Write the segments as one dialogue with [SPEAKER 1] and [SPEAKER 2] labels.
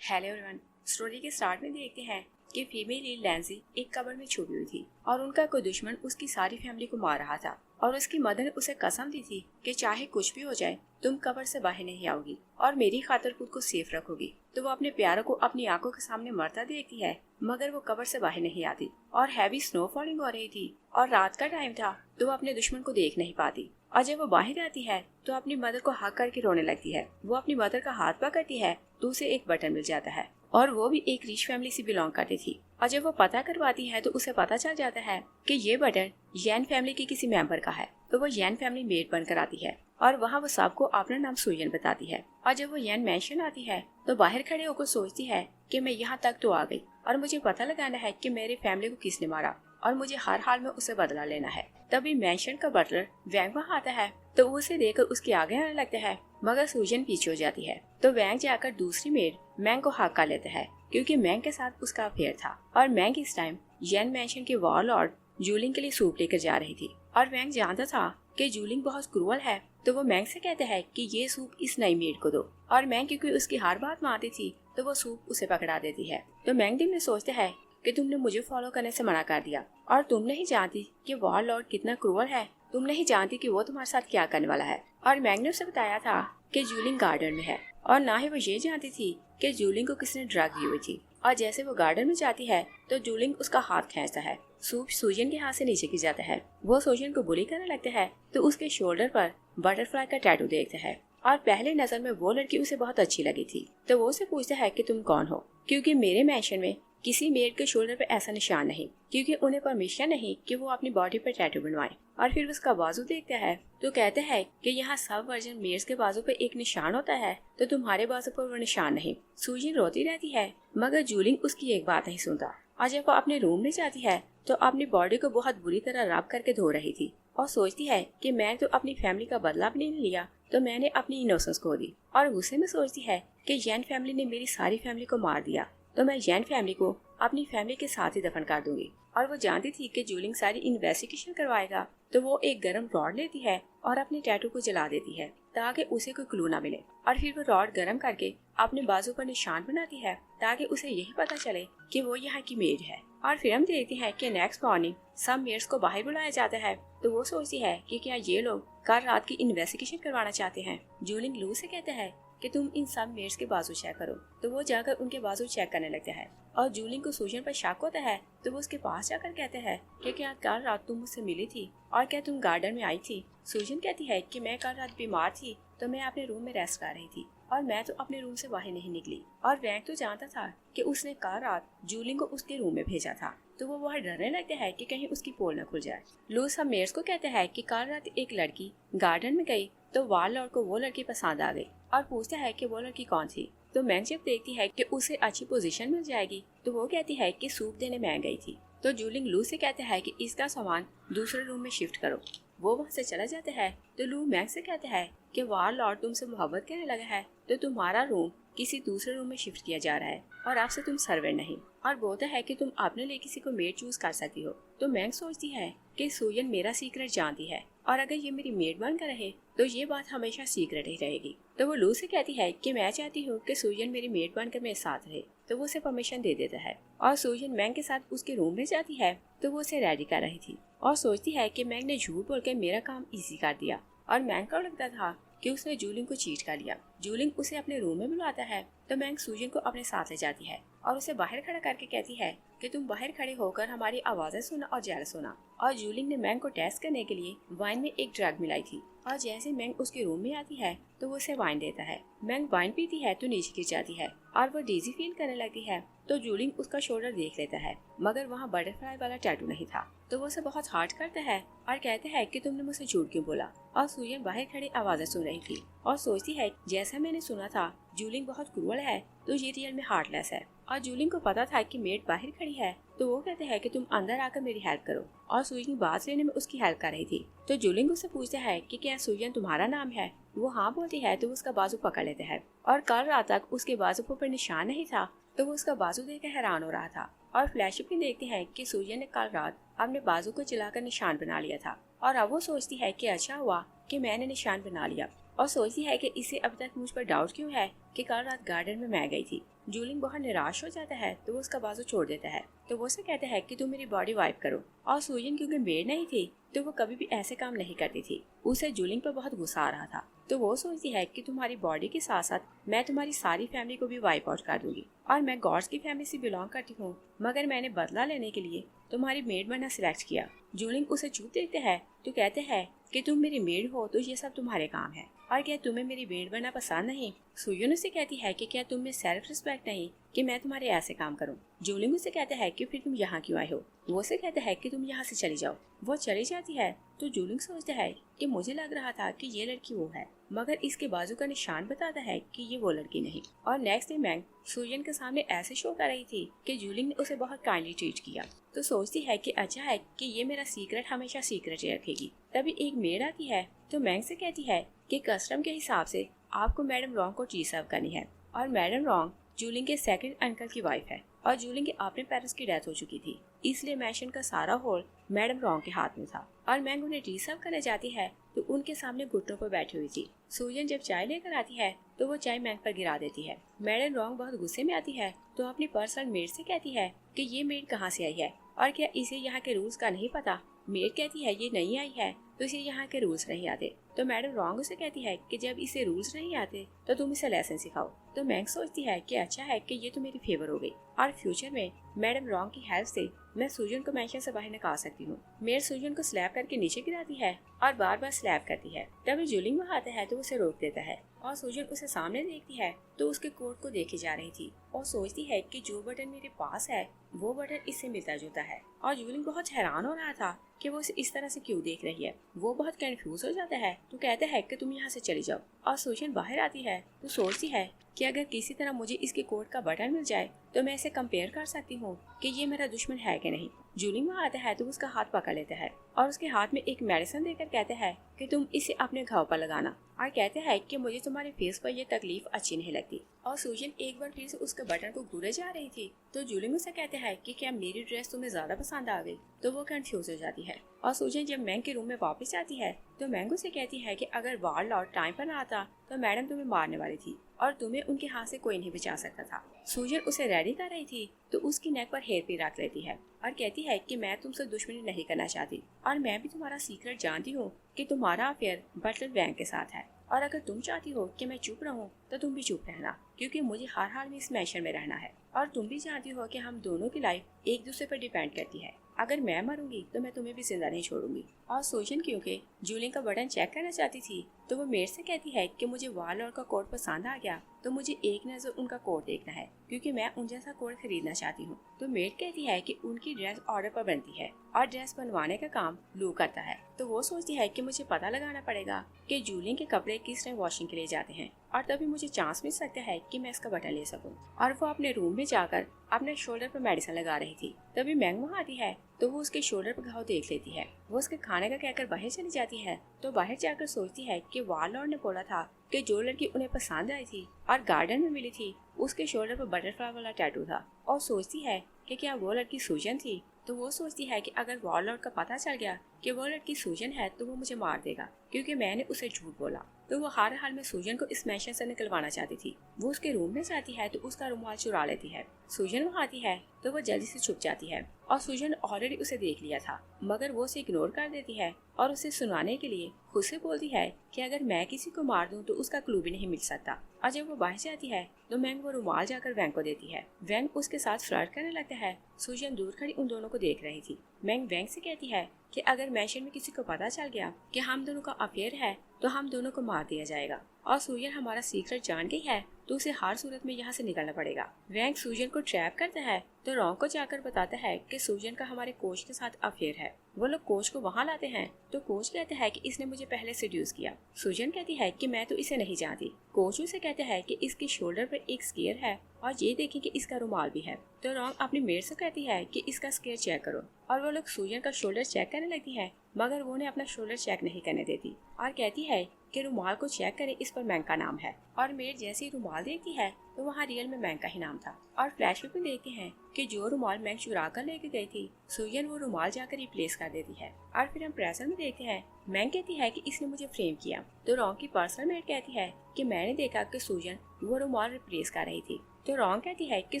[SPEAKER 1] Hello everyone. Story के start में देखते हैं कि फीमेल लीड लैंसी एक कब्र में छुपी हुई थी और उनका कोई दुश्मन उसकी सारी फैमिली को मार रहा था और उसकी मदर ने उसे कसम दी थी कि चाहे कुछ भी हो जाए तुम कब्र से बाहर नहीं आओगी और मेरी खातिर खुद को सेफ रखोगी। तो वो अपने प्यारों को अपनी आंखों के सामने मरता देखती है, मगर वो कब्र से बाहर नहीं आती और हैवी स्नो फॉलिंग हो रही थी और रात का टाइम था, तो वो अपने दुश्मन को देख नहीं पाती। और जब वो बाहर आती है तो अपनी मदर को हक करके रोने लगती है। वो अपनी मदर का हाथ पकड़ती है तो उसे एक बटन मिल जाता है और वो भी एक रिच फैमिली से बिलोंग करती थी। और जब वो पता करवाती है तो उसे पता चल जाता है कि ये बटन यैन फैमिली के किसी मेंबर का है। तो वो यैन फैमिली मेड बनकर आती है और वहाँ वो सबको अपना नाम सुयन बताती है। और जब वो यैन मैंशन आती है तो बाहर खड़े होकर सोचती है कि मैं यहाँ तक तो आ गई और मुझे पता लगाना है कि मेरी फैमिली को किसने मारा और मुझे हर हाल में उसे बदला लेना है। तभी मैंशन का बटलर वैंग वहाँ आता है तो वो उसे देखकर उसके आगे आने लगता है, मगर सूजन पीछे हो जाती है। तो वैंग जाकर दूसरी मेड मैंग को हक कर लेता है क्योंकि मैंग के साथ उसका अफेयर था और मैंग इस टाइम यैन मैंशन के वॉरलॉर्ड जूलिंग के लिए सूप लेकर जा रही थी। और वैंग जानता था कि जूलिंग बहुत क्रूअल है, तो वो मैंग से कहता है कि ये सूप इस नई मेड को दो। और मैंग क्योंकि उसकी हर बात मानती थी तो वो सूप उसे पकड़ा देती है। तो मैंग दिल में सोचता है कि तुमने मुझे फॉलो करने से मना कर दिया और तुम नहीं जानती कि वॉरलॉर्ड कितना क्रूअल है, तुम नहीं जानती कि वो तुम्हारे साथ क्या करने वाला है। और मैंग ने उसे बताया था कि जूलिंग गार्डन में है और ना ही वो ये जानती थी कि जूलिंग को किसने ड्रग दी हुई थी। और जैसे वो गार्डन में जाती है तो जूलिंग उसका हाथ खींचता है, सूप सूजन के हाथ से नीचे गिर जाता है। वो सूजन को बुली करने लगता है तो उसके शोल्डर पर बटरफ्लाई का टैटू देखता है और पहले नजर में वो लड़की उसे बहुत अच्छी लगी थी। तो वो उसे पूछता है कि तुम कौन हो, क्योंकि मेरे मैंशन में किसी मेड के शोल्डर पे ऐसा निशान नहीं, क्योंकि उन्हें परमिशन नहीं कि वो अपनी बॉडी पर टैटू बनवाए। और फिर उसका बाजू देखता है तो कहते हैं कि यहाँ सब वर्जन मेड्स के बाजू पे एक निशान होता है, तो तुम्हारे बाजू पर वो निशान नहीं। सूजन रोती रहती है मगर जूलिंग उसकी एक बात नहीं सुनता। और जब वो अपने रूम में जाती है तो अपनी बॉडी को बहुत बुरी तरह रब करके धो रही थी और सोचती है कि मैं तो अपनी फैमिली का बदला भी नहीं लिया, तो मैंने अपनी इनोसेंस खो दी। और गुस्से में सोचती है कि यैन फैमिली ने मेरी सारी फैमिली को मार दिया, तो मैं यैन फैमिली को अपनी फैमिली के साथ ही दफन कर दूंगी। और वो जानती थी कि जूलिंग सारी इन्वेस्टिगेशन करवाएगा, तो वो एक गर्म रॉड लेती है और अपने टैटू को जला देती है ताकि उसे कोई क्लू ना मिले। और फिर वो रॉड गर्म करके अपने बाजू पर निशान बनाती है ताकि उसे यही पता चले कि वो यहाँ की मेड है। और फिर हम देखते हैं कि नेक्स्ट मॉर्निंग सब मेड्स को बाहर बुलाया जाता है, तो वो सोचती है कि क्या ये लोग कल रात की इन्वेस्टिगेशन करवाना चाहते हैं। जूलिंग लू से कहते हैं कि तुम इन सब मेड्स के बाजू चेक करो, तो वो जाकर उनके बाजू चेक करने लगता है। और जूलिंग को सूजन पर शक होता है तो वो उसके पास जाकर कहते हैं कि क्या कल रात तुम मुझसे मिली थी और क्या तुम गार्डन में आई थी। सूजन कहती है कि मैं कल रात बीमार थी, तो मैं अपने रूम में रेस्ट कर रही थी और मैं तो अपने रूम से बाहर नहीं निकली। और वैंग तो जानता था कि उसने कल रात जूलिंग को उसके रूम में भेजा था, तो वो वहाँ डरने लगता है कि कहीं उसकी पोल न खुल जाए। लू सब मेयर्स को कहता है कि कल रात एक लड़की गार्डन में गई तो वॉरलॉर्ड को वो लड़की पसंद आ गई और पूछता है कि वो लड़की कौन थी। तो मैंग जब देखती है कि उसे अच्छी पोजीशन मिल जाएगी तो वो कहती है कि सूप देने मैं गई थी। तो जूलिंग लू से कहता है कि इसका सामान दूसरे रूम में शिफ्ट करो। वो वहाँ से चला जाता है तो लू मैंग से कहता है कि वॉरलॉर्ड तुमसे मोहब्बत करने लगा है, तो तुम्हारा रूम किसी दूसरे रूम में शिफ्ट किया जा रहा है और आपसे तुम सर्वेंट नहीं। और बोलता है कि तुम अपने लिए किसी को मेड चूज कर सकती हो। तो मैंग सोचती है कि सूजन मेरा सीक्रेट जानती है और अगर ये मेरी मेड बनकर रहे तो ये बात हमेशा सीक्रेट ही रहेगी। तो वो लू से कहती है कि मैं चाहती हूँ कि सूजन मेरी मेड बनकर मेरे साथ रहे, तो वो उसे परमिशन दे देता है। और सूजन मैंग के साथ उसके रूम में जाती है तो वो उसे रेडी कर रही थी और सोचती है कि मैंग ने झूठ बोलकर मेरा काम इजी कर दिया। और मैंग को लगता था कि उसने जूलिंग को चीट कर लिया। जूलिंग उसे अपने रूम में बुलाता है तो मैंग सूजन को अपने साथ ले जाती है और उसे बाहर खड़ा करके कहती है कि तुम बाहर खड़े होकर हमारी आवाजें सुना और जेलस होना। और जूलिंग ने मैंग को टेस्ट करने के लिए वाइन में एक ड्रग मिलाई थी और जैसे मैंग उसके रूम में आती है तो वो उसे वाइन देता है। मैंग वाइन पीती है तो नीचे गिर जाती है और वो डीजी फील करने लगती है। तो जूलिंग उसका शोल्डर देख लेता है मगर वहाँ बटरफ्लाई वाला टैटू नहीं था, तो वो उसे बहुत हार्ट करता है और कहते हैं कि तुमने मुझसे झूठ क्यों बोला। और सूजन बाहर खड़ी आवाजें सुन रही थी और सोचती है जैसा मैंने सुना था जूलिंग बहुत क्रूअल है, तो ये रियल में हार्टलेस है। और जूलिंग को पता था कि मेड बाहर खड़ी है, तो वो कहते हैं कि तुम अंदर आकर मेरी हेल्प करो। और सूजन बात लेने में उसकी हेल्प कर रही थी। तो जूलिंग उससे पूछता है कि क्या सूजन तुम्हारा नाम है। वो हाँ बोलती है तो वो उसका बाजू पकड़ लेता है और कल रात तक उसके बाजू पर निशान नहीं था, तो वो उसका बाजू देखकर हैरान हो रहा था। और फ्लैशबैक में देखते हैं कि सूजन ने कल रात अपने बाजू को जलाकर निशान बना लिया था और अब वो सोचती है कि अच्छा हुआ कि मैंने निशान बना लिया। और सोचती है कि इसे अब तक मुझ पर डाउट क्यों है कि कल रात गार्डन में मैं गई थी। जूलिंग बहुत निराश हो जाता है तो वो उसका बाजू छोड़ देता है। तो वो उसे कहता है कि तुम मेरी बॉडी वाइप करो। और सूजन क्योंकि मेड नहीं थी तो वो कभी भी ऐसे काम नहीं करती थी। उसे जूलिंग पर बहुत गुस्सा आ रहा था। तो वो सोचती है कि तुम्हारी बॉडी के साथ साथ मैं तुम्हारी सारी फैमिली को भी वाइप आउट कर दूंगी। और मैं गॉड्स की फैमिली से बिलोंग करती हूँ, मगर मैंने बदला लेने के लिए तुम्हारी मेड बनना सिलेक्ट किया। जूलिंग उसे चूप देते हैं तो कहते हैं कि तुम मेरी मेड हो तो ये सब तुम्हारे काम है, और क्या तुम्हें मेरी मेड बनना पसंद नहीं? सूजन उसे कहती है कि क्या तुम में सेल्फ रिस्पेक्ट नहीं कि मैं तुम्हारे ऐसे काम करूं? जूलिंग उसे कहता है कि फिर तुम यहाँ क्यों आए हो? वो उसे कहता है कि तुम यहाँ से चली जाओ। वो चली जाती है तो जूलिंग सोचता है कि मुझे लग रहा था कि ये लड़की वो है, मगर इसके बाजू का निशान बताता है कि ये वो लड़की नहीं। और नेक्स्ट डे मैंग सूजन के सामने ऐसे शो कर रही थी कि जूलिंग ने उसे बहुत काइंडली ट्रीट किया। तो सोचती है कि अच्छा है कि ये मेरा सीक्रेट हमेशा सीक्रेट ही रखेगी। तभी एक मेड आती है तो मैंग से कहती है कि कस्टम के हिसाब से आपको मैडम रॉन्ग को टी सर्व करनी है। और मैडम रॉन्ग जूलिंग के सेकंड अंकल की वाइफ है और जूलिंग के अपने पेरेंट्स की डेथ हो चुकी थी, इसलिए मैंशन का सारा होल मैडम रॉन्ग के हाथ में था। और मैंग उन्हें टी सर्व करने जाती है तो उनके सामने घुटनों पर बैठी हुई थी। सूजन जब चाय लेकर आती है तो वो चाय मैंग पर गिरा देती है। मैडम रॉन्ग बहुत गुस्से में आती है तो अपनी पर्सनल मेड से कहती है कि ये मेड कहाँ से आई है और क्या इसे यहाँ के रूल्स का नहीं पता? मेड कहती है ये नहीं आई है तो इसे यहाँ के रूल्स नहीं आते। तो मैडम रॉन्ग उसे कहती है कि जब इसे रूल्स नहीं आते तो तुम इसे लेसन सिखाओ। तो मैंग सोचती है कि अच्छा है कि ये तो मेरी फेवर हो गई और फ्यूचर में मैडम रॉन्ग की हेल्प से मैं सूजन को मैंशन से बाहर निकाल सकती हूँ। मेड सूजन को स्लैप करके नीचे गिराती है और बार बार स्लैप करती है। तभी जूलिंग वहाँ आता है तो उसे रोक देता है और सूजन उसे सामने देखती है तो उसके कोट को देखे जा रही थी और सोचती है कि जो बटन मेरे पास है वो बटन इससे मिलता जुलता है। और जूलिंग बहुत हैरान हो रहा था कि वो इस तरह से क्यों देख रही है। वो बहुत कंफ्यूज हो जाता है तो कहता है कि तुम यहाँ से चली जाओ। और सूजन बाहर आती है तो सोचती है कि अगर किसी तरह मुझे इसके कोट का बटन मिल जाए तो मैं इसे कंपेयर कर सकती हूँ कि ये मेरा दुश्मन है कि नहीं। जूलिंग वहाँ आता है तो उसका हाथ पकड़ लेता है और उसके हाथ में एक मेडिसिन देकर कहते हैं कि तुम इसे अपने घाव पर लगाना, और कहते हैं कि मुझे तुम्हारे फेस पर यह तकलीफ अच्छी नहीं लगती। और सूजन एक बार फिर से उसके बटन को घूरे जा रही थी तो जूलिंग उसे कहते हैं कि क्या मेरी ड्रेस तुम्हें ज्यादा पसंद आ गई? तो वो कंफ्यूज हो जाती है। और सूजन जब मैंग के रूम में वापस आती है तो मैंग उसे कहती है कि अगर वार्लॉर्ड टाइम पर ना आता तो मैडम तुम्हें मारने वाली थी और तुम्हें उनके हाथ से कोई नहीं बचा सकता था। सूजन उसे रेडी कर रही थी तो उसकी नेक पर हेयर पिन रख लेती है और कहती है कि मैं तुमसे दुश्मनी नहीं करना चाहती और मैं भी तुम्हारा सीक्रेट जानती हूँ कि तुम्हारा अफेयर बटलर वैंग के साथ है, और अगर तुम चाहती हो कि मैं चुप रहूं तो तुम भी चुप रहना, क्योंकि मुझे हर हाल में इस मैशन में रहना है। और तुम भी जानती हो कि हम दोनों की लाइफ एक दूसरे पर डिपेंड करती है। अगर मैं मरूंगी तो मैं तुम्हें भी जिंदा नहीं छोड़ूंगी। और सूजन क्योंकि जूलिंग का बटन चेक करना चाहती थी तो वो मेड से कहती है कि मुझे वार्लॉर्ड का कोट पसंद आ गया तो मुझे एक नजर उनका कोट देखना है, क्योंकि मैं उन जैसा कोट खरीदना चाहती हूँ। तो मेड कहती है कि उनकी ड्रेस ऑर्डर पर बनती है और ड्रेस बनवाने का काम लू करता है। तो वो सोचती है कि मुझे पता लगाना पड़ेगा कि जूलिंग के कपड़े किस टाइम वॉशिंग के लिए जाते हैं और तभी मुझे चांस मिल सकता है कि मैं इसका बटन ले सकूं। और वो अपने रूम में जाकर अपने शोल्डर पर मेडिसिन लगा रही थी। तभी मैंग वहाँ आती है तो वो उसके शोल्डर पर घाव देख लेती है। वो उसके खाने का कहकर बाहर चली जाती है तो बाहर जाकर सोचती है कि वार्लॉर्ड ने बोला था कि जो लड़की उन्हें पसंद आई थी और गार्डन में मिली थी उसके शोल्डर पर बटरफ्लाई वाला टैटू था। और सोचती है कि क्या वो लड़की सूजन थी। तो वो सोचती है कि अगर वार्लॉर्ड का पता चल गया कि वो लड़की सूजन है तो वो मुझे मार देगा, क्योंकि मैंने उसे झूठ बोला। तो वो हर हाल में सूजन को इस मैशन से निकलवाना चाहती थी। वो उसके रूम में जाती है तो उसका रुमाल चुरा लेती है। सूजन वहाँ आती है तो वो जल्दी से छुप जाती है और सूजन ऑलरेडी उसे देख लिया था, मगर वो उसे इग्नोर कर देती है और उसे सुनाने के लिए खुद से बोलती है कि अगर मैं किसी को मार दूं तो उसका क्लू भी नहीं मिल सकता। और जब वो बाहर जाती है तो मैंग वो रुमाल जाकर वैंग को देती है। वैंग उसके साथ फ्लर्ट करने लगता है। सूजन दूर खड़ी उन दोनों को देख रही थी। मैंग वैंग से कहती है कि अगर मैशन में किसी को पता चल गया कि हम दोनों का अफेयर है तो हम दोनों को मार दिया जाएगा, और सूजन हमारा सीक्रेट जान गई है तो उसे हर सूरत में यहाँ से निकलना पड़ेगा। वैंग सूजन को ट्रैप करता है तो रॉन्ग को जाकर बताता है कि सूजन का हमारे कोच के साथ अफेयर है। वो लोग कोच को वहाँ लाते हैं तो कोच कहता है कि इसने मुझे पहले सेड्यूस किया। सूजन कहती है कि मैं तो इसे नहीं जानती। कोच उसे कहता है कि इसके शोल्डर पर एक स्केयर है और ये देखें कि इसका रुमाल भी है। तो रॉन्ग अपनी मेड से कहती है कि इसका स्केयर चेक करो, और वो लोग सूजन का शोल्डर चेक करने लगती है, मगर वो उन्हें अपना शोल्डर चेक नहीं करने देती और कहती है कि रुमाल को चेक करें, इस पर मैंग का नाम है। और मेड जैसे ही रुमाल देखती है तो वहाँ रियल में मैंग का ही नाम था। और फ्लैशबैक में देखते हैं कि जो रुमाल मैंग चुरा कर लेके गई थी, सूजन वो रुमाल जाकर रिप्लेस कर देती है। और फिर हम प्रेजेंट में देखते हैं, मैंग कहती है कि इसने मुझे फ्रेम किया। तो रॉन्ग की पर्सनल मेड कहती है कि मैंने देखा कि सूजन वो रुमाल रिप्लेस कर रही थी। तो रॉन्ग कहती है कि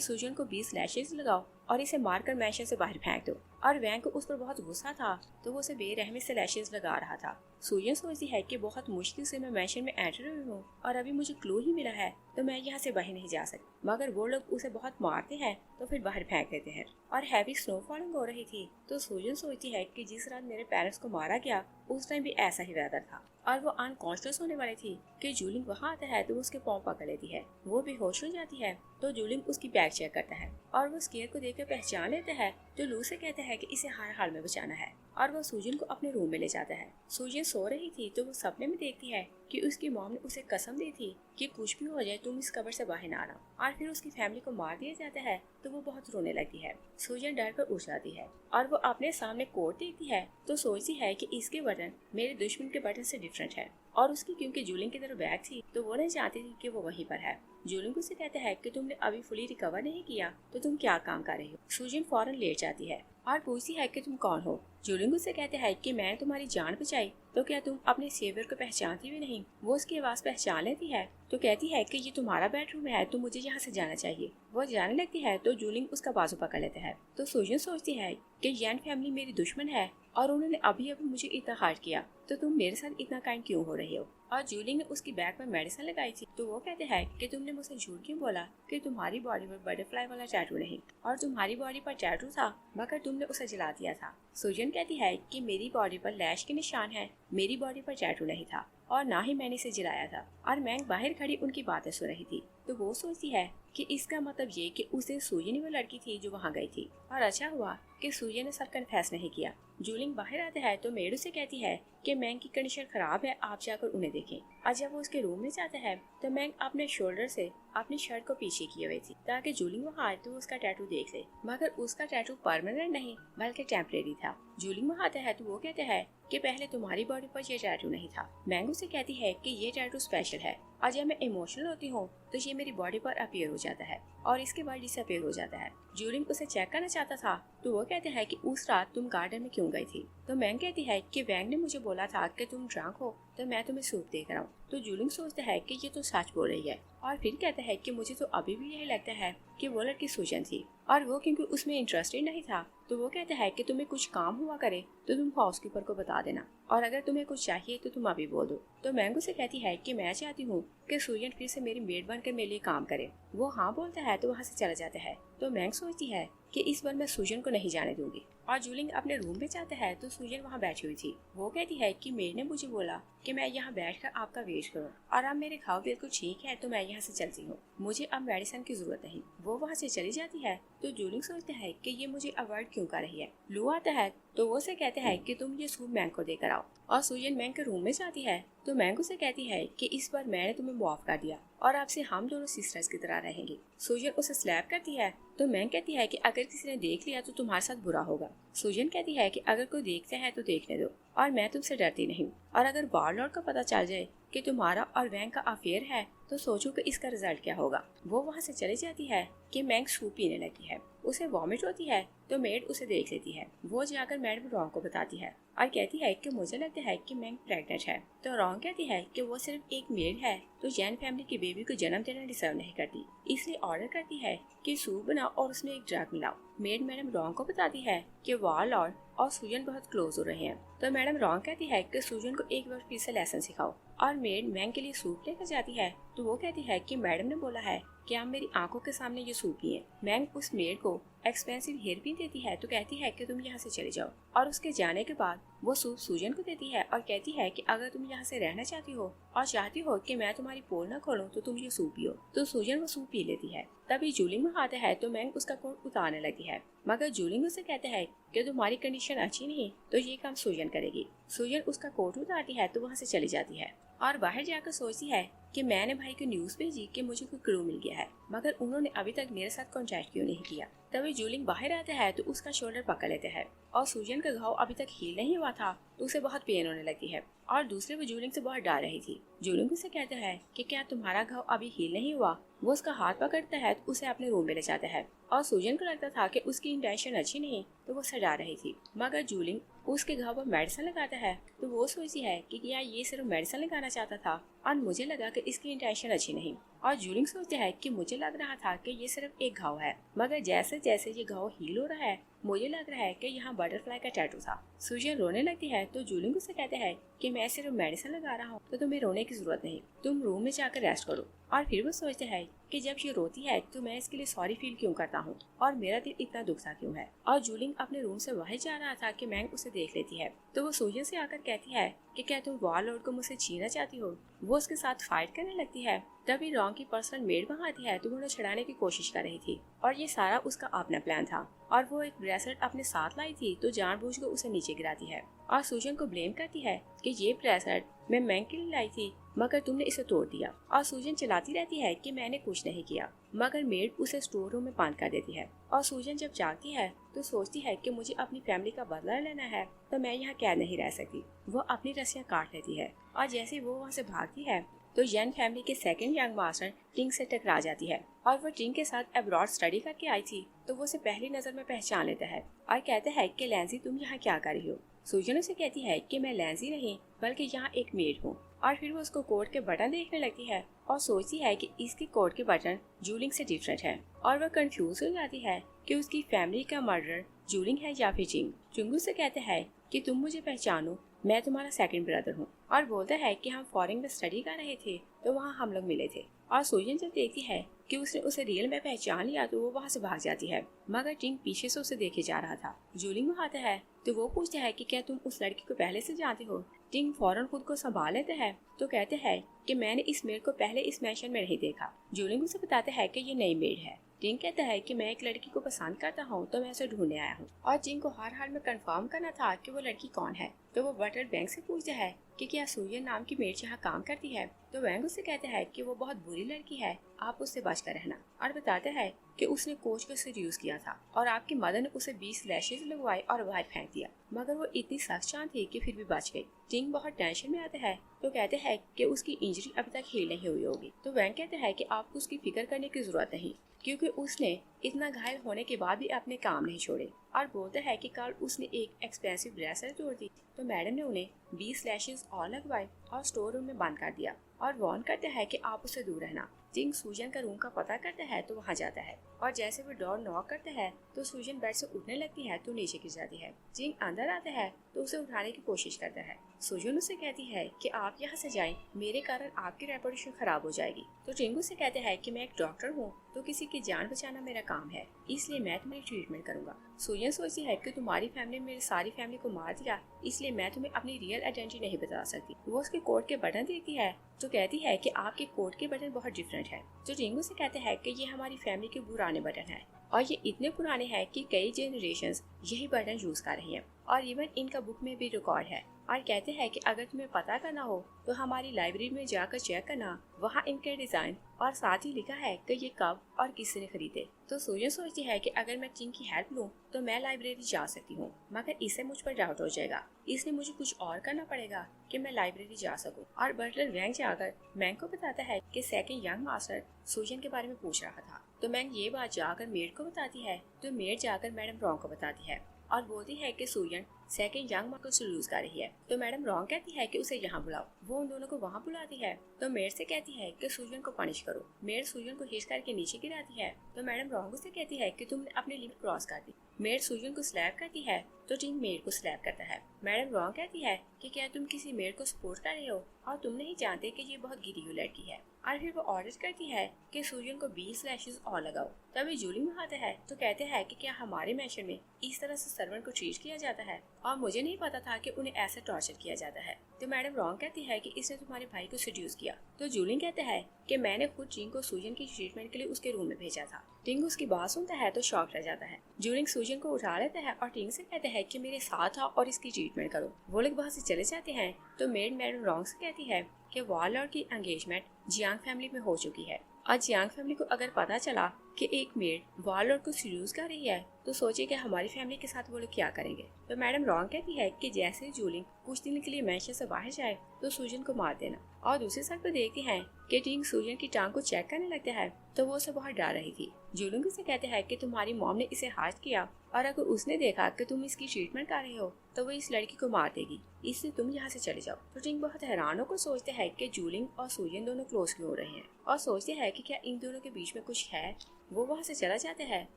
[SPEAKER 1] सूजन को 20 लैशेस लगाओ और इसे मारकर मैंशन से बाहर फेंक दो। और वैंग को उस पर बहुत गुस्सा था, तो वो उसे बेरहमी से लैशेस लगा रहा था। सूजन सोचती है कि बहुत मुश्किल से मैं मैंशन में एंटर हुई हूँ और अभी मुझे क्लू ही मिला है, तो मैं यहाँ से बाहर नहीं जा सकती। मगर वो लोग उसे बहुत मारते हैं तो फिर बाहर फेंक देते हैं। और हैवी स्नो फॉलिंग हो रही थी, तो सूजन सोचती है कि जिस रात मेरे पेरेंट्स को मारा गया उस टाइम भी ऐसा ही वेदर था। और वो अनकॉन्शियस होने वाली थी कि जूलिंग वहाँ आता है तो वो उसके पाँव पकड़ लेती है। वो बेहोश हो जाती है तो जूलिंग उसकी बैग चेक करता है और वो स्केयर को देखकर पहचान लेता है। तो लू से कहता है कि इसे हर हाल में बचाना है और वो सूजन को अपने रूम में ले जाता है। सूजन सो रही थी तो वो सपने में देखती है कि उसकी मॉम ने उसे कसम दी थी कि कुछ भी हो जाए तुम इस कब्र से बाहर ना आना। और फिर उसकी फैमिली को मार दिया जाता है तो वो बहुत रोने लगती है। सूजन डर कर उठ जाती है और वो अपने सामने कोट देखती है तो सोचती है कि इसके बटन मेरे दुश्मन के बटन से डिफरेंट है। और उसकी क्योंकि जूलिंग की तरफ बैग थी तो वो नहीं चाहती थी कि वो वहीं पर है। जूलिंग उसे कहता है कि तुमने अभी फुली रिकवर नहीं किया तो तुम क्या काम कर रही हो। सूजन फौरन लेट जाती है और पूछती है कि तुम कौन हो। जूलिंग उसे कहता है कि मैंने तुम्हारी जान बचाई, तो क्या तुम अपने सेवियर को पहचानती भी नहीं। वो उसकी आवाज पहचान लेती है तो कहती है कि ये तुम्हारा बेडरूम है, तो मुझे यहाँ से जाना चाहिए। वो जाने लगती है तो जूलिंग उसका बाजू पकड़ लेता है। तो सूजन सोचती है कि यैन फैमिली मेरी दुश्मन है और उन्होंने अभी अभी मुझे इतना हर्ट किया, तो तुम मेरे साथ इतना काइंड क्यों हो रही हो। और जूलिंग ने उसकी बैग में मेडिसिन लगाई थी तो वो कहते हैं कि तुमने मुझसे झूठ क्यों बोला कि तुम्हारी बॉडी पर बटरफ्लाई वाला टैटू नहीं, और तुम्हारी बॉडी पर टैटू था मगर तुमने उसे जला दिया था। सूजन कहती है कि मेरी बॉडी पर लैश के निशान है, मेरी बॉडी पर टैटू नहीं था और ना ही मैंने इसे जलाया था। और मैंग बाहर खड़ी उनकी बातें सुन रही थी तो वो सोचती है कि इसका मतलब ये कि उसे सूजन ही वो लड़की थी जो वहाँ गई थी, और अच्छा हुआ कि सूजन ने सब कन्फेस नहीं किया। जूलिंग बाहर आता है तो मेड उसे कहती है कि मैंग की कंडीशन खराब है, आप जाकर उन्हें देखें। और जब वो उसके रूम में जाता है तो मैंग अपने शोल्डर से अपनी शर्ट को पीछे किए हुए थी ताकि जूलिंग वहाँ आए तो उसका टैटू देख ले, मगर उसका टैटू परमानेंट नहीं बल्कि टेम्परेरी था। जूलिंग वहाँ आता है तो वो कहते हैं कि पहले तुम्हारी बॉडी पर ये टैटू नहीं था। मैंग उसे कहती है कि ये टैटू स्पेशल है और जब मैं इमोशनल होती हूँ तो ये मेरी बॉडी पर अपीयर हो जाता है और इसके बाद डिसअपीयर हो जाता है। जूलिंग उसे चेक करना चाहता था तो वो कहते हैं कि उस रात तुम गार्डन में क्यों गई थी। तो मैंग कहती है कि वैंग ने मुझे बोला था कि तुम ड्रंक हो तो मैं तुम्हें सूप देकर आऊँ। तो जूलिंग सोचता है कि ये तो सच बोल रही है और फिर कहता है कि मुझे तो अभी भी यही लगता है कि वो लड़की सूजन थी और वो क्योंकि उसमें इंटरेस्टेड नहीं था। तो वो कहता है कि तुम्हें कुछ काम हुआ करे तो तुम हाउसकीपर को बता देना और अगर तुम्हें कुछ चाहिए तो तुम अभी बोल दो। तो मैंगो से कहती है कि मैं चाहती हूँ कि सूजन फिर से मेरी मेड बनकर मेरे लिए काम करे। वो हाँ बोलता है तो वहाँ से चला जाता है। तो मैंग सोचती है कि इस बार मैं सूजन को नहीं जाने दूंगी। और जूलिंग अपने रूम में जाता है तो सूजन वहाँ बैठी हुई थी। वो कहती है कि मेड ने मुझे बोला कि मैं यहाँ बैठकर आपका वेट करूँ और अब मेरे घाव बिल्कुल ठीक है तो मैं यहाँ से चलती हूँ, मुझे अब मेडिसिन की जरूरत नहीं। वो वहाँ से चली जाती है तो जूलिंग सोचता है कि ये मुझे अवॉइड क्यों कर रही है। लू आता है तो वो से कहता है कि तुम ये सूप मैंग को देकर आओ। और सूजन मैंग के रूम में जाती है तो मैंग उसे कहती है कि इस बार मैंने तुम्हें माफ कर दिया और आपसे हम दोनों सिस्टर्स की तरह रहेंगे। सूजन उसे स्लैप करती है तो मैंग कहती है कि अगर किसी ने देख लिया तो तुम्हारे साथ बुरा होगा। सूजन कहती है कि अगर कोई देखता है तो देखने दो और मैं तुमसे डरती नहीं, और अगर वारलॉर्ड को पता चल जाए कि तुम्हारा और वैंग का अफेयर है तो सोचो कि इसका रिजल्ट क्या होगा। वो वहाँ से चली जाती है कि मैंग सूप पीने लगी है, उसे वॉमिट होती है तो मेड उसे देख लेती है। वो जाकर मैडम रॉन्ग को बताती है और कहती है कि मुझे लगता है कि मैंग प्रेग्नेंट है। तो रॉन्ग कहती है कि वो सिर्फ एक मेड है तो जैन फैमिली की बेबी को जन्म देना डिजर्व नहीं करती, इसलिए ऑर्डर करती है कि सूप बनाओ और उसमें एक ड्रग मिलाओ। मेड मैडम रॉन्ग को बताती है कि वारलॉर्ड और सूजन बहुत क्लोज हो रहे हैं। तो मैडम रॉन्ग कहती है कि सूजन को एक बार फिर से लेसन सिखाओ और मेड मैंग के लिए सूप लेकर जाती है। तो वो कहती है कि मैडम ने बोला है कि आप मेरी आंखों के सामने ये सूप पिए। मैंग उस मेड को एक्सपेंसिव हेयर पिन देती है तो कहती है कि तुम यहाँ से चले जाओ, और उसके जाने के बाद वो सूप सूजन को देती है और कहती है कि अगर तुम यहाँ से रहना चाहती हो और चाहती हो कि मैं तुम्हारी पोल न खोलूं तो तुम ये सूप पियो। तो सूजन वो सूप पी लेती है। तभी जूलिंग वहाँ आता है तो मैंग उसका कोट उतारने लगती है, मगर जूलिंग उसे कहता है कि तुम्हारी कंडीशन अच्छी नहीं तो ये काम सूजन करेगी। सूजन उसका कोट उतारती है तो वहाँ से चली जाती है और बाहर जाकर सोचती है कि मैंने भाई को न्यूज भेजी कि मुझे कोई क्रू मिल गया है, मगर उन्होंने अभी तक मेरे साथ कॉन्टैक्ट क्यों नहीं किया। तभी जूलिंग बाहर आता है तो उसका शोल्डर पकड़ लेते हैं और सूजन का घाव अभी तक हील नहीं हुआ था तो उसे बहुत पेन होने लगती है और दूसरे वो जूलिंग से बहुत डर रही थी। जूलिंग उसे कहता है कि क्या तुम्हारा घाव अभी हील नहीं हुआ। वो उसका हाथ पकड़ता है तो उसे अपने रूम में ले जाता है और सूजन को लगता था कि उसकी इंटेंशन अच्छी नहीं तो वो सजा रही थी, मगर जूलिंग उसके घाव पर मेडिसिन लगाता है तो वो सोचती है कि क्या ये सिर्फ मेडिसिन लगाना चाहता था और मुझे लगा कि इसकी इंटेंशन अच्छी नहीं। और जूलिंग सोचता है कि मुझे लग रहा था कि ये सिर्फ एक घाव है, मगर जैसे जैसे ये घाव हील हो रहा है मुझे लग रहा है कि यहाँ बटरफ्लाई का टैटू था। सूजन रोने लगती है तो जूलिंग उसे कहते हैं कि मैं सिर्फ मेडिसिन लगा रहा हूँ तो तुम्हें रोने की जरूरत नहीं, तुम रूम में जाकर रेस्ट करो। और फिर वो सोचते हैं कि जब ये रोती है तो मैं इसके लिए सॉरी फील क्यों करता हूँ और मेरा दिल इतना दुखता क्यों है। और जूलिंग अपने रूम से बाहर जा रहा था कि मैंग उसे देख लेती है तो वो सूजन से आकर कहती है कि क्या तुम वॉरलॉर्ड को मुझसे छीनना चाहती हो। वो उसके साथ फाइट करने लगती है। तभी रॉन्ग की पर्सनल मेड वहाँ आती है तो उन्हें छुड़ाने की कोशिश कर रही थी और ये सारा उसका अपना प्लान था और वो एक ब्रेसलेट अपने साथ लाई थी तो जानबूझकर उसे नीचे गिराती है और सूजन को ब्लेम करती है कि ये ब्रेसलेट मैं मैंग के लिए लाई थी मगर तुमने इसे तोड़ दिया। और सूजन चलाती रहती है कि मैंने कुछ नहीं किया, मगर मेड उसे स्टोर रूम में बंद कर देती है। और सूजन जब जागती है तो सोचती है कि मुझे अपनी फैमिली का बदला लेना है तो मैं यहाँ कैद नहीं रह सकती। वो अपनी रस्सियाँ काट लेती है और जैसे वो वहाँ से भागती है तो यन फैमिली के सेकंड यंग मास्टर टिंग से टकरा जाती है और वो टिंग के साथ अब्रॉड स्टडी करके आई थी तो वो उसे पहली नजर में पहचान लेता है और कहता है कि लैंसी तुम यहाँ क्या कर रही हो। सूजन उसे कहती है कि मैं लैंसी नहीं बल्कि यहाँ एक मेड हूँ। और फिर वो उसको कोट के बटन देखने लगती है और सोचती है कि इसके कोट के बटन जूलिंग से डिफरेंट है और वह कंफ्यूज हो जाती है कि उसकी फैमिली का मर्डर जूलिंग है या फिर जिंग। चुंगू से कहता है कि तुम मुझे पहचानो, मैं तुम्हारा सेकंड ब्रदर हूँ। और बोलता है कि हम फॉरेन में स्टडी कर रहे थे तो वहाँ हम लोग मिले थे। और सूजन जब देखती है कि उसने उसे रियल में पहचान लिया तो वो वहाँ से भाग जाती है, मगर टिंग पीछे से उसे देखे जा रहा था। जूलिंग वहाँ आता है तो वो पूछता है कि क्या तुम उस लड़की को पहले से जानते हो। टिंग फौरन खुद को संभाल लेते हैं तो कहते हैं कि मैंने इस मेड को पहले इस मैंशन में नहीं देखा। जूलिंग उसे बताते हैं कि ये नई मेड है। टिंग कहता है कि मैं एक लड़की को पसंद करता हूँ तो मैं उसे ढूंढने आया हूँ। और टिंग को हर हाल में कंफर्म करना था कि वो लड़की कौन है तो वो बटलर बैंक से पूछता है कि क्या सूजन नाम की मेड यहाँ काम करती है। तो बैंक उससे कहता है कि वो बहुत बुरी लड़की है, आप उससे बचकर रहना। और बताता है कि उसने कोच को सीड्यूस किया था और आपकी मदर ने उसे 20 लैशेज लगवाई और बाहर फेंक दिया, मगर वो इतनी सख्त चांद थी कि फिर भी बच गई। टिंग बहुत टेंशन में आता है तो कहते हैं कि उसकी इंजरी अभी तक हील नहीं हुई होगी। तो बैंक कहता है कि आपको उसकी फिक्र करने की जरूरत नहीं क्योंकि उसने इतना घायल होने के बाद भी अपने काम नहीं छोड़े। और बोलता है कि कल उसने एक एक्सपेंसिव ब्रेसलेट तोड़ दी तो मैडम ने उन्हें 20 लैशेज और लगवाए और स्टोर रूम में बंद कर दिया और वार्न करता है कि आप उसे दूर रहना। टिंग सूजन का रूम का पता करता है तो वहाँ जाता है और जैसे वो डोर नॉक करता है तो सूजन बेड से उठने लगती है तो नीचे गिर जाती है। टिंग अंदर आता है तो उसे उठाने की कोशिश करता है। सूजन उसे कहती है कि आप यहाँ से जाएं, मेरे कारण आपकी रेपुटेशन खराब हो जाएगी। तो टिंग उसे कहता है कि मैं एक डॉक्टर हूँ तो किसी की जान बचाना मेरा काम है, इसलिए मैं तुम्हारी ट्रीटमेंट करूंगा। सूजन सोचती है कि तुम्हारी फैमिली ने मेरी सारी फैमिली को मार दिया, इसलिए मैं तुम्हें अपनी रियल आइडेंटिटी नहीं बता सकती। वो उसके कोट के बटन देखती है तो कहती है कि आपके कोट के बटन बहुत डिफरेंट है। तो टिंगू से कहते हैं कि ये हमारी फैमिली के पुराने बटन है और ये इतने पुराने हैं कि कई जनरेशंस यही बटन यूज कर रही हैं और इवन इनका बुक में भी रिकॉर्ड है। और कहते हैं कि अगर तुम्हें पता करना हो तो हमारी लाइब्रेरी में जाकर चेक करना, वहाँ इनके डिजाइन और साथ ही लिखा है कि ये कब और किसने खरीदे। तो सूजन सोचती है कि अगर मैं टिंग की हेल्प लूँ तो मैं लाइब्रेरी जा सकती हूँ, मगर इससे मुझ पर डाउट हो जाएगा, इसलिए मुझे कुछ और करना पड़ेगा कि मैं लाइब्रेरी जा सकूँ। और बटलर वैंग जाकर मैंग को बताता है कि सेकंड यंग मास्टर सूजन के बारे में पूछ रहा था। तो मैंग ये बात जाकर मेड को बताती है तो मेड जाकर मैडम रॉन्ग को बताती है और बोलती है कि सूजन सेकंड यंग मास्टर को सेड्यूस कर रही है। तो मैडम रॉन्ग कहती है कि उसे यहाँ बुलाओ। वो उन दोनों को वहाँ बुलाती है तो मेड से कहती है कि सूजन को पनिश करो। मेड सूजन को खींच करके नीचे गिराती है तो मैडम रॉन्ग उसे कहती है कि तुमने अपनी लिमिट क्रॉस कर दी। मेड सूजन को स्लैप करती है तो टिंग मेड को स्लैप करता है। मैडम रॉन्ग कहती है कि क्या तुम किसी मेड को सपोर्ट कर रहे हो और तुम नहीं जानते कि ये बहुत गिरी हुई लड़की है। और फिर वो ऑर्डर करती है कि सूजन को 20 लैशेज और लगाओ। तभी जूलिंग वहाँ आता है तो कहते हैं कि क्या हमारे मैंशन में इस तरह से सर्वेंट को ट्रीट किया जाता है और मुझे नहीं पता था कि उन्हें ऐसे टॉर्चर किया जाता है। तो मैडम रॉन्ग कहती है कि इसने तुम्हारे भाई को सेड्यूस किया। तो जूलिंग कहते हैं कि मैंने खुद टिंग को सूजन की ट्रीटमेंट के लिए उसके रूम में भेजा था। टिंग उसकी बात सुनता है तो शॉक रह जाता है। जूलिंग सूजन को उठा लेता है और टिंग से कहते हैं कि मेरे साथ आओ और इसकी ट्रीटमेंट करो। वो लोग वहाँ से चले जाते हैं तो मेड मैडम रॉन्ग से कहती है कि वॉरलॉर्ड की एंगेजमेंट जियांग फैमिली में हो चुकी है। आज जियांग फैमिली को अगर पता चला कि एक मेड वॉरलॉर्ड को सीड्यूस कर रही है तो सोचिए कि हमारी फैमिली के साथ वो लोग क्या करेंगे। तो मैडम रॉन्ग कहती है कि जैसे जूलिंग कुछ दिन के लिए मैशर से बाहर जाए तो सूजन को मार देना। और दूसरी साइड पर देखती है कि टिंग सूजन की टांग को चेक करने लगता है तो वो उसे बहुत डर रही थी। जूलिंग उसे कहते हैं कि तुम्हारी मॉम ने इसे हार्ट किया और अगर उसने देखा कि तुम इसकी ट्रीटमेंट कर रहे हो तो वो इस लड़की को मार देगी, इसलिए तुम यहाँ से चले जाओ। तो टिंग बहुत हैरान होकर सोचते हैं कि जूलिंग और सूजन दोनों क्लोज क्यों हो रहे हैं और सोचते हैं कि क्या इन दोनों के बीच में कुछ है। वो वहाँ से चला जाता है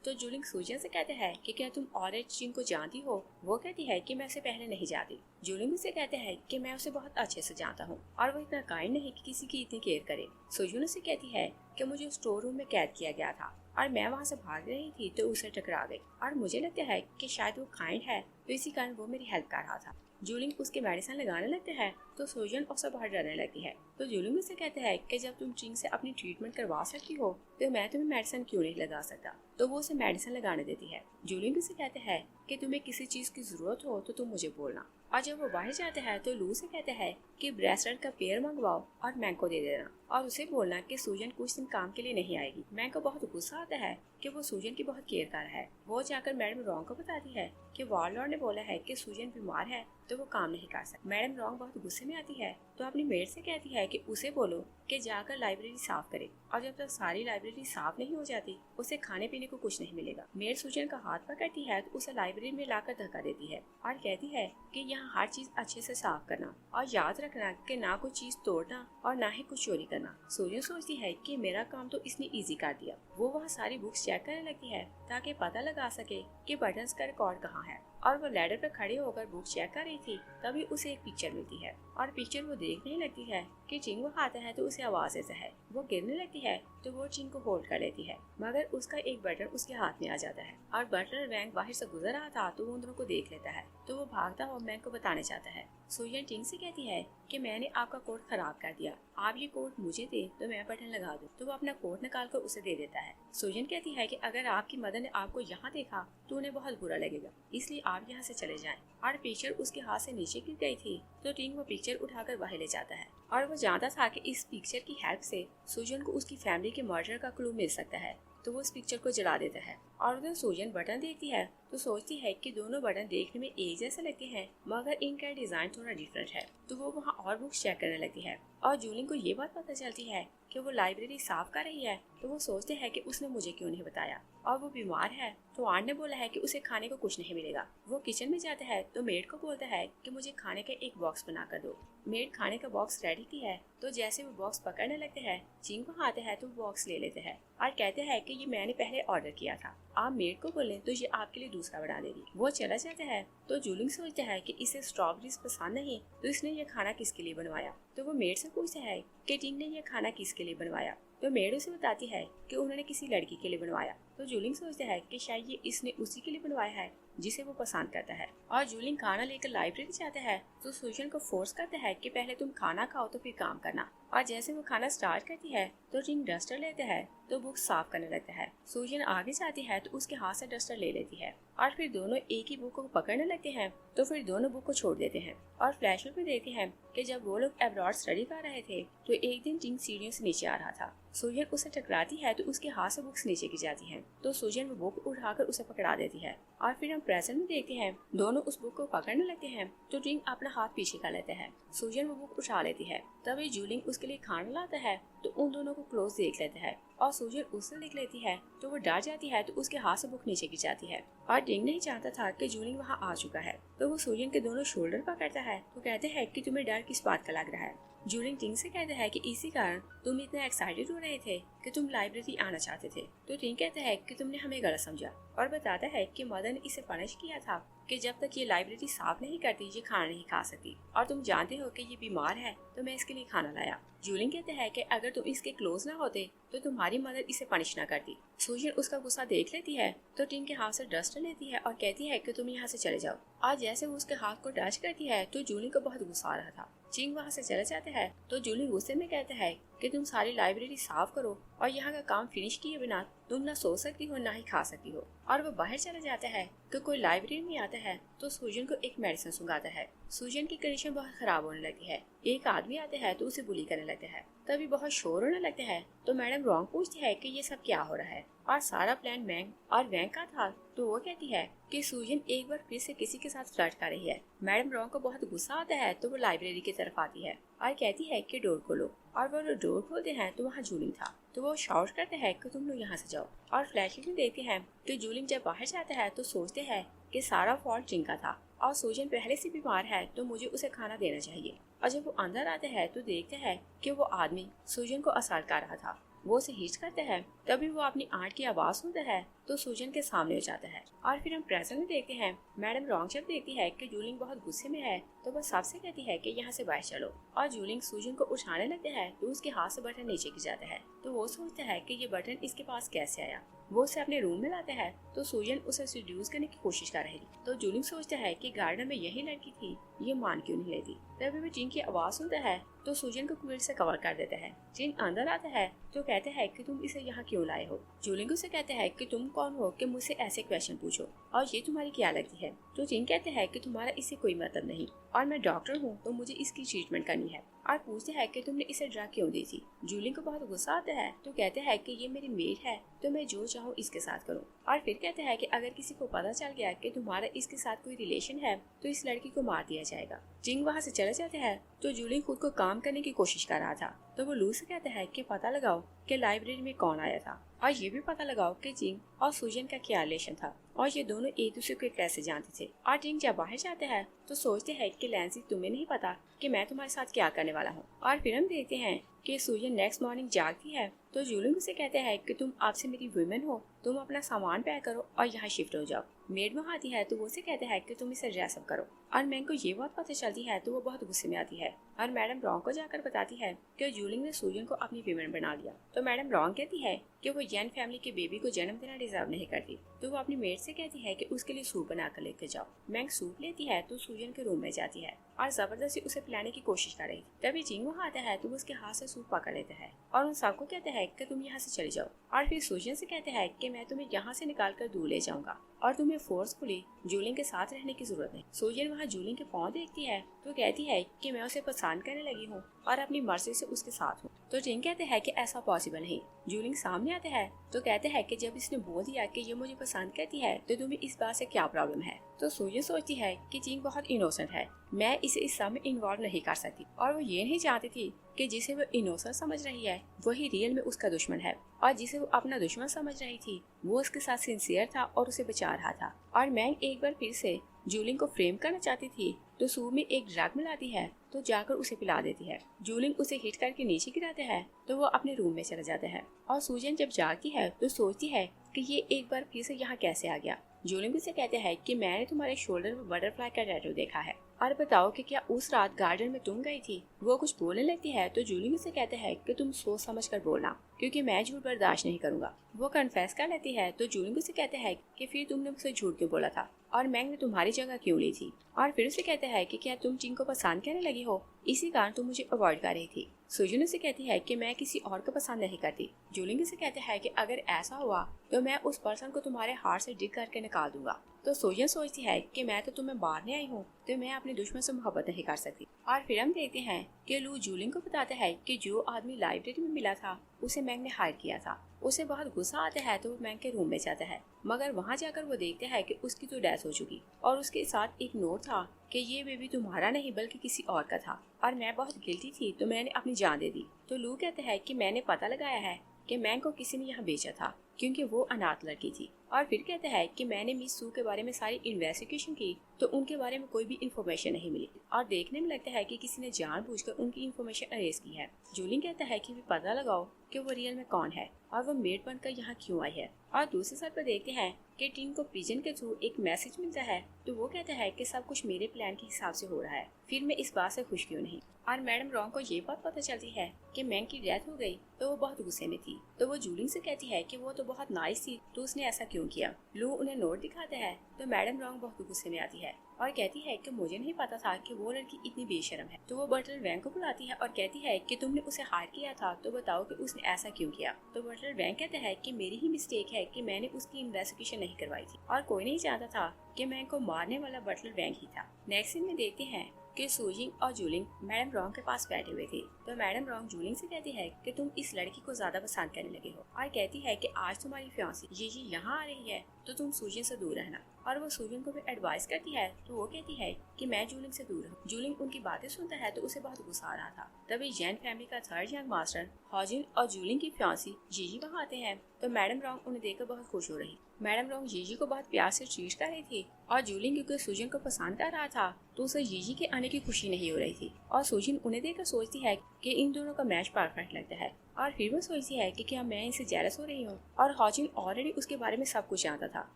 [SPEAKER 1] तो जूलिंग सूजन से कहते हैं कि क्या तुम ऑरेंज टिंग को जानती हो। वो कहती है कि मैं उसे पहले नहीं जानती। जूलिंग उसे कहते हैं कि मैं उसे बहुत अच्छे से जानता हूँ और वो इतना काइंड नहीं कि किसी की इतनी केयर करे। सूजन उसे कहती है कि मुझे स्टोर रूम में कैद किया गया था और मैं वहाँ से भाग रही थी तो उसे टकरा गई और मुझे लगता है कि शायद वो काइंड है तो इसी कारण वो मेरी हेल्प कर रहा था। जूलिंग उसके मेडिसिन लगाने लगते हैं तो सूजन उससे बहुत डरने लगती है। तो जूलिंग उससे कहते हैं कि जब तुम टिंग से अपनी ट्रीटमेंट करवा सकती हो तो मैं तुम्हें मेडिसिन क्यों नहीं लगा सकता। तो वो उसे मेडिसिन लगाने देती है। जूलिंग उसे कहते हैं कि तुम्हें किसी चीज की जरूरत हो तो तुम मुझे बोलना। और जब वो बाहर जाते हैं तो लू से कहते हैं कि ब्रेसलेट का पेयर मंगवाओ और मैंग को दे देना और उसे बोलना कि सूजन कुछ दिन काम के लिए नहीं आएगी। मैंग को बहुत गुस्सा आता है कि वो सूजन की बहुत केयर कर रहा है। वो जाकर मैडम रॉन्ग को बताती है कि वॉरलॉर्ड ने बोला है कि सूजन बीमार है तो वो काम नहीं कर सकती। मैडम रॉन्ग बहुत गुस्से में आती है तो अपनी मेड से कहती है कि उसे बोलो कि जाकर लाइब्रेरी साफ करे और जब तक सारी लाइब्रेरी साफ नहीं हो जाती उसे खाने पीने को कुछ नहीं मिलेगा। मेड सूजन का हाथ पकड़ती है तो उसे लाइब्रेरी में लाकर धक्का देती है और कहती है कि यहाँ हर चीज अच्छे से साफ करना और याद रखना कि ना कोई चीज तोड़ना और ना ही कुछ चोरी करना। सूजन सोचती है कि मेरा काम तो इसने इजी कर दिया। वो वहाँ सारी बुक्स चेक करने लगती है ताकि पता लगा सके कि बटन्स का रिकॉर्ड कहाँ है। और वो लैडर पर खड़े होकर बुक चेक कर रही थी तभी उसे एक पिक्चर मिलती है और पिक्चर वो देखने लगती है कि टिंग वो आता है तो उसे आवाज देता है। वो गिरने लगती है तो वो टिंग को होल्ड कर लेती है मगर उसका एक बटन उसके हाथ में आ जाता है और बटलर वैंग बाहर से गुजर रहा था तो वो उन दोनों को देख लेता है तो वो भागता हुआ मैंग को बताने चाहता है। सूजन टिंग से कहती है कि मैंने आपका कोट खराब कर दिया, आप ये कोट मुझे दे तो मैं बटन लगा दूं। तो वो अपना कोट निकाल कर उसे दे देता है। सूजन कहती है कि अगर आपकी मदर ने आपको यहाँ देखा तो उन्हें बहुत बुरा लगेगा, इसलिए आप यहाँ से चले जाएं। और पिक्चर उसके हाथ से नीचे गिर गई थी तो टिंग वो पिक्चर उठाकर बाहर ले जाता है और वो जानता था कि इस पिक्चर की हेल्प से सूजन को उसकी फैमिली के मर्डर का क्लू मिल सकता है तो वो उस पिक्चर को जला देता है। और उधर सूजन बटन देखती है तो सोचती है कि दोनों बटन देखने में एक जैसे लगते हैं मगर इनका डिजाइन थोड़ा डिफरेंट है। तो वो वहाँ और बुक्स चेक करने लगती है और जूलिंग को ये बात पता चलती है कि वो लाइब्रेरी साफ कर रही है तो वो सोचते हैं कि उसने मुझे क्यों नहीं बताया और वो बीमार है तो आंट ने बोला है कि उसे खाने को कुछ नहीं मिलेगा। वो किचन में जाता है तो मेड को बोलता है कि मुझे खाने का एक बॉक्स बना कर दो। मेड खाने का बॉक्स रेडी की है तो जैसे वो बॉक्स पकड़ने लगते हैं चिंग वहाँ आते हैं तो बॉक्स ले लेते हैं और कहते हैं कि ये मैंने पहले ऑर्डर किया था, आप मेड को बोलें तो ये आपके लिए दूसरा बना देगी। वो चला जाता है तो जूलिंग सोचता है कि इसे स्ट्रॉबेरीज पसंद नहीं तो इसने ये खाना किसके लिए बनवाया। तो वो मेड से पूछता है कि टिंग ने ये खाना किसके लिए बनवाया तो मेड उसे बताती है कि उन्होंने किसी लड़की के लिए बनवाया। तो जूलिंग सोचता है कि शायद ये इसने उसी के लिए बनवाया है जिसे वो पसंद करता है। और जूलिंग खाना लेकर लाइब्रेरी जाता है तो सूजन को फोर्स करता है कि पहले तुम खाना खाओ तो फिर काम करना। और जैसे वो खाना स्टार्ट करती है तो टिंग डस्टर लेता है तो बुक साफ करने लगता है। सूजन आगे जाती है तो उसके हाथ से डस्टर ले लेती है और फिर दोनों एक ही बुक को पकड़ने लगते हैं तो फिर दोनों बुक को छोड़ देते हैं। और फ्लैशबैक में देखते हैं कि जब वो लोग अब्रॉड स्टडी कर रहे थे तो एक दिन टिंग सीढ़ियों से नीचे आ रहा था। सूजन उसे टकराती है तो उसके हाथ से बुक्स नीचे गिर जाती हैं तो सूजन वो बुक उठाकर उसे पकड़ा देती है। और फिर हम प्रेजेंट में देखते हैं दोनों उस बुक को पकड़ने लगते हैं तो टिंग अपना हाथ पीछे कर लेते हैं। सूजन वो बुक उठा लेती है तभी जूलिंग उसके लिए खाना लाता है तो उन दोनों को क्लोज देख लेते हैं और सूजन उससे देख लेती है तो वो डर जाती है तो उसके हाथ से बुक नीचे गिर जाती है। और टिंग नहीं जानता था कि जूलिंग वहाँ आ चुका है तो वो सूजन के दोनों शोल्डर पकड़ता है तो कहते हैं कि तुम्हें डर किस बात का लग रहा है। जूलिंग टिंग से कहता है कि इसी कारण तुम इतना एक्साइटेड हो रहे थे कि तुम लाइब्रेरी आना चाहते थे। तो टिंग कहता है कि तुमने हमें गलत समझा और बताता है कि मदर ने इसे पनिश किया था कि जब तक ये लाइब्रेरी साफ नहीं करती ये खाना नहीं खा सकती, और तुम जानते हो कि ये बीमार है तो मैं इसके लिए खाना लाया। जूलिंग कहते हैं कि अगर तुम इसके क्लोज ना होते तो तुम्हारी मदर इसे पनिश ना करती। सूजन उसका गुस्सा देख लेती है तो टिंग के हाथ से डस्टर लेती है और कहती है कि तुम यहाँ से चले जाओ। आज जैसे वो उसके हाथ को टच करती है तो जूलिंग को बहुत गुस्सा आ रहा था। चिंग वहाँ से चले जाते हैं तो जूलिंग गुस्से में कहते हैं कि तुम सारी लाइब्रेरी साफ करो और यहाँ का काम फिनिश किए बिना तुम ना सो सकती हो ना ही खा सकती हो। और वो बाहर चले जाते हैं कि कोई लाइब्रेरी में आता है तो सूजन को एक मेडिसिन सुंघाता है। सूजन की कंडीशन बहुत खराब होने लगती है। एक आदमी आता है तो उसे बुली करने लगता है। तभी बहुत शोर होने लगता है तो मैडम रॉन्ग पूछती है कि ये सब क्या हो रहा है और सारा प्लान मैंग और वैंग का था। तो वो कहती है कि सूजन एक बार फिर से किसी के साथ फ्लर्ट कर रही है। मैडम रॉन्ग को बहुत गुस्सा आता है तो वो लाइब्रेरी की तरफ आती है और कहती है कि डोर खोलो, और वो डोर खोलते हैं तो वहाँ जूलिंग था। तो वो शाउट करते हैं कि तुम लोग यहाँ से जाओ, और फ्लैशबैक में देखते हैं कि जूलिंग जब बाहर जाता है तो सोचते हैं कि सारा फॉल्ट जिंग का था और सूजन पहले से बीमार है तो मुझे उसे खाना देना चाहिए। और जब वो अंदर आते हैं तो देखते हैं कि वो आदमी सूजन को असर कर रहा था। वो उसे हिच करते हैं। तभी वो अपनी आंट की आवाज सुनता है तो सूजन के सामने हो जाता है। और फिर हम प्रेजेंट में देखते हैं मैडम रॉन्ग जब देखती है कि जूलिंग बहुत गुस्से में है तो वो सबसे कहती है कि यहाँ से बाहर चलो, और जूलिंग सूजन को उठाने लगते हैं तो उसके हाथ से बटन नीचे गिर जाता है। तो वो सोचता है कि ये बटन इसके पास कैसे आया। वो उसे अपने रूम में लाता है तो सूजन उसे सेड्यूस करने की कोशिश कर रही थी। तो जूलिंग सोचता है कि गार्डन में यही लड़की थी, ये मान क्यों नहीं लेती। तभी वो जिन की आवाज सुनता है तो सूजन को क्विल्ट से कवर कर देता है। जिन अंदर आता है तो कहते हैं कि तुम इसे यहाँ क्यों लाए हो। जूलिंग उसे कहते हैं कि तुम कौन हो कि मुझसे ऐसे क्वेश्चन पूछो, और ये तुम्हारी क्या लगती है। तो जिन कहते हैं कि तुम्हारा इससे कोई मतलब नहीं, और मैं डॉक्टर हूँ तो मुझे इसकी ट्रीटमेंट करनी है। और पूछते हैं कि तुमने इसे ड्रग क्यों दी थी। जूलिंग को बहुत गुस्सा आता है तो कहते हैं कि ये मेरी मेड है तो मैं जो चाहूँ इसके साथ करूँ। और फिर कहते हैं कि अगर किसी को पता चल गया कि तुम्हारा इसके साथ कोई रिलेशन है तो इस लड़की को मार दिया जाएगा। जिंग वहाँ से चले जाते हैं तो जूलिंग खुद को काम करने की कोशिश कर रहा था। तो वो लू से कहता है कि पता लगाओ कि लाइब्रेरी में कौन आया था, और ये भी पता लगाओ कि जिंग और सूजन का क्या रिलेशन था और ये दोनों एक दूसरे को कैसे जानते थे। और जिंग जब बाहर जाते हैं तो सोचते हैं कि लैंसी तुम्हें नहीं पता कि मैं तुम्हारे साथ क्या करने वाला हूँ। और फिर हम देखते हैं कि सूजन नेक्स्ट मॉर्निंग जागती है तो जूलिंग उसे कहते हैं कि तुम आपसे मेरी वुमेन हो, तुम अपना सामान पैक करो और यहाँ शिफ्ट हो जाओ। मेड वहाँ आती है तो वो उसे कहते हैं कि तुम इसे ड्रेस अप करो। और मैंग को ये बात पता चलती है तो वो बहुत गुस्से में आती है और मैडम रॉन्ग को जाकर बताती है कि जूलिंग ने सूजन को अपनी वुमेन बना लिया। तो मैडम रॉन्ग कहती है कि वो यन फैमिली के बेबी को जन्म देना डिजर्व नहीं करती। तो वो अपनी मेड से कहती है कि उसके लिए सूप बना कर लेके जाओ। मैंग सूप लेती है तो सूजन के रूम में जाती है और जबरदस्ती उसे पिलाने की कोशिश कर रही। तभी जिंग वहाँ आता है तो वो उसके हाथ से सूप पकड़ लेता है और उन सबको कहता है कि तुम यहाँ से चले जाओ। और फिर सूजन से कहता है कि मैं तुम्हें यहाँ से निकाल कर दूर ले जाऊंगा और तुम्हें फोर्सफुली जूलिंग के साथ रहने की जरूरत नहीं। सूजन वहाँ जूलिंग के पाँव देखती है तो कहती है कि मैं उसे पसंद करने लगी हूँ और अपनी मर्जी से उसके साथ हूँ। तो जिंग कहते हैं कि ऐसा पॉसिबल नहीं। जूलिंग सामने आते हैं तो कहते हैं कि जब इसने बोल दिया कि ये मुझे पसंद करती है तो तुम्हें इस बात से क्या प्रॉब्लम है। तो सूजन सोचती है कि जिंग बहुत इनोसेंट है, मैं इसे इस सब में इन्वॉल्व नहीं कर सकती। और वो ये नहीं चाहती थी कि जिसे वो इनोसेंट समझ रही है वही रियल में उसका दुश्मन है, और जिसे वो अपना दुश्मन समझ रही थी वो उसके साथ सिंसियर था और उसे बचा रहा था। और मैंग एक बार फिर से जूलिंग को फ्रेम करना चाहती थी तो सूप में एक ड्रग मिलाती है तो जाकर उसे पिला देती है। जूलिंग उसे हिट करके नीचे गिराते हैं तो वो अपने रूम में चला जाता है। और सूजन जब जागती है तो सोचती है कि ये एक बार फिर से यहाँ कैसे आ गया। जूलिंग उसे कहते हैं कि मैंने तुम्हारे शोल्डर पर बटरफ्लाई का टैटू देखा है, और बताओ कि क्या उस रात गार्डन में तुम गई थी। वो कुछ बोलने लगती है तो जूलिंग उसे कहते हैं कि तुम सोच समझ कर बोलना क्योंकि मैं झूठ बर्दाश्त नहीं करूंगा। वो कन्फेस कर लेती है तो जूलिंग उसे कहते हैं कि फिर तुमने मुझसे झूठ क्यों बोला था और मैंग ने तुम्हारी जगह क्यों ली थी। और फिर उसे कहते हैं कि क्या तुम जिंग को पसंद करने लगी हो, इसी कारण तुम मुझे अवॉइड कर रही थी। सूजन उसे कहती है कि मैं किसी और को पसंद नहीं करती। जूलिंग उसे कहते हैं कि अगर ऐसा हुआ तो मैं उस पर्सन को तुम्हारे हार्ट से डिग करके निकाल दूंगा। तो सूजन सोचती है कि मैं तो तुम्हें मारने आई हूँ तो मैं अपने दुश्मन से मोहब्बत नहीं कर सकती। और फिर हम देखते हैं कि लू जूलिंग को बताता है कि जो आदमी लाइब्रेरी में मिला था उसे मैंग ने हायर किया था। उसे बहुत गुस्सा आता है तो वो मैंग के रूम में जाता है, मगर वहाँ जाकर वो देखता है कि उसकी तो डेथ हो चुकी और उसके साथ एक नोट था कि ये बेबी तुम्हारा नहीं बल्कि किसी और का था और मैं बहुत गिल्टी थी तो मैंने अपनी जान दे दी। तो लू कहता है कि मैंने पता लगाया है कि मैंग को किसी ने यहाँ बेचा था क्योंकि वो अनाथ लड़की थी। और फिर कहता है कि मैंने मिस सू के बारे में सारी इन्वेस्टिगेशन की तो उनके बारे में कोई भी इन्फॉर्मेशन नहीं मिली और देखने में लगता है कि किसी ने जानबूझकर उनकी इन्फॉर्मेशन अरेस्ट की है। जूलिंग कहता है कि भी पता लगाओ कि वो रियल में कौन है। और वो मेड बनकर यहाँ क्यों आई है। और दूसरे साइड पर देखते हैं कि टीन को प्रिजन के थ्रू एक मैसेज मिलता है, तो वो कहता है कि सब कुछ मेरे प्लान के हिसाब से हो रहा है, फिर मैं इस बात से खुश क्यों नहीं। और मैडम रॉन्ग को ये बात पता चलती है कि मैंग की डेथ हो गई, तो वो बहुत गुस्से में थी। तो वो जूलिंग से कहती है कि वो तो बहुत नाइस थी, तो उसने ऐसा क्यों किया। लू उन्हें नोट दिखाता है, तो मैडम रॉन्ग बहुत गुस्से में आती है और कहती है कि मुझे नहीं पता था कि वो लड़की इतनी बेशर्म है। तो वो बटलर वैंग को बुलाती है और कहती है कि तुमने उसे हायर किया था, तो बताओ कि उसने ऐसा क्यों किया। तो बटलर वैंग कहता है कि मेरी ही मिस्टेक है कि मैंने उसकी इन्वेस्टिगेशन नहीं करवाई थी और कोई नहीं जानता था कि मैंग को मारने वाला बटलर वैंग ही था। नेक्स्ट सीन में देखते हैं कि सूजिंग और जूलिंग मैडम रॉन्ग के पास बैठे हुए थे। तो मैडम रॉन्ग जूलिंग से कहती है कि तुम इस लड़की को ज्यादा पसंद करने लगे हो और कहती है कि आज तुम्हारी फियांसी ये यहाँ आ रही है, तो तुम सूजिंग से दूर रहना। और वो सूजिंग को भी एडवाइस करती है, तो वो कहती है कि मैं जूलिंग से दूर हूँ। जूलिंग उनकी बातें सुनता है तो उसे बहुत गुस्सा आ रहा था। तभी जैन फैमिली का थर्ड यंग मास्टर हॉजिन और जूलिंग की फियांसी जीजी वहाँ आते हैं। तो मैडम रॉन्ग उन्हें देखकर बहुत खुश हो रही। मैडम रॉन्ग जीजी को बहुत प्यार से ट्रीट कर रही थी और जूलिंग क्योंकि सूजिन को पसंद कर रहा था, तो उसे जीजी के आने की खुशी नहीं हो रही थी। और सूजिन उन्हें देखकर सोचती है कि इन दोनों का मैच परफेक्ट लगता है और फिर वो सोचती है कि क्या मैं इनसे जेलस हो रही हूँ। और हॉजिन ऑलरेडी उसके बारे में सब कुछ जानता था,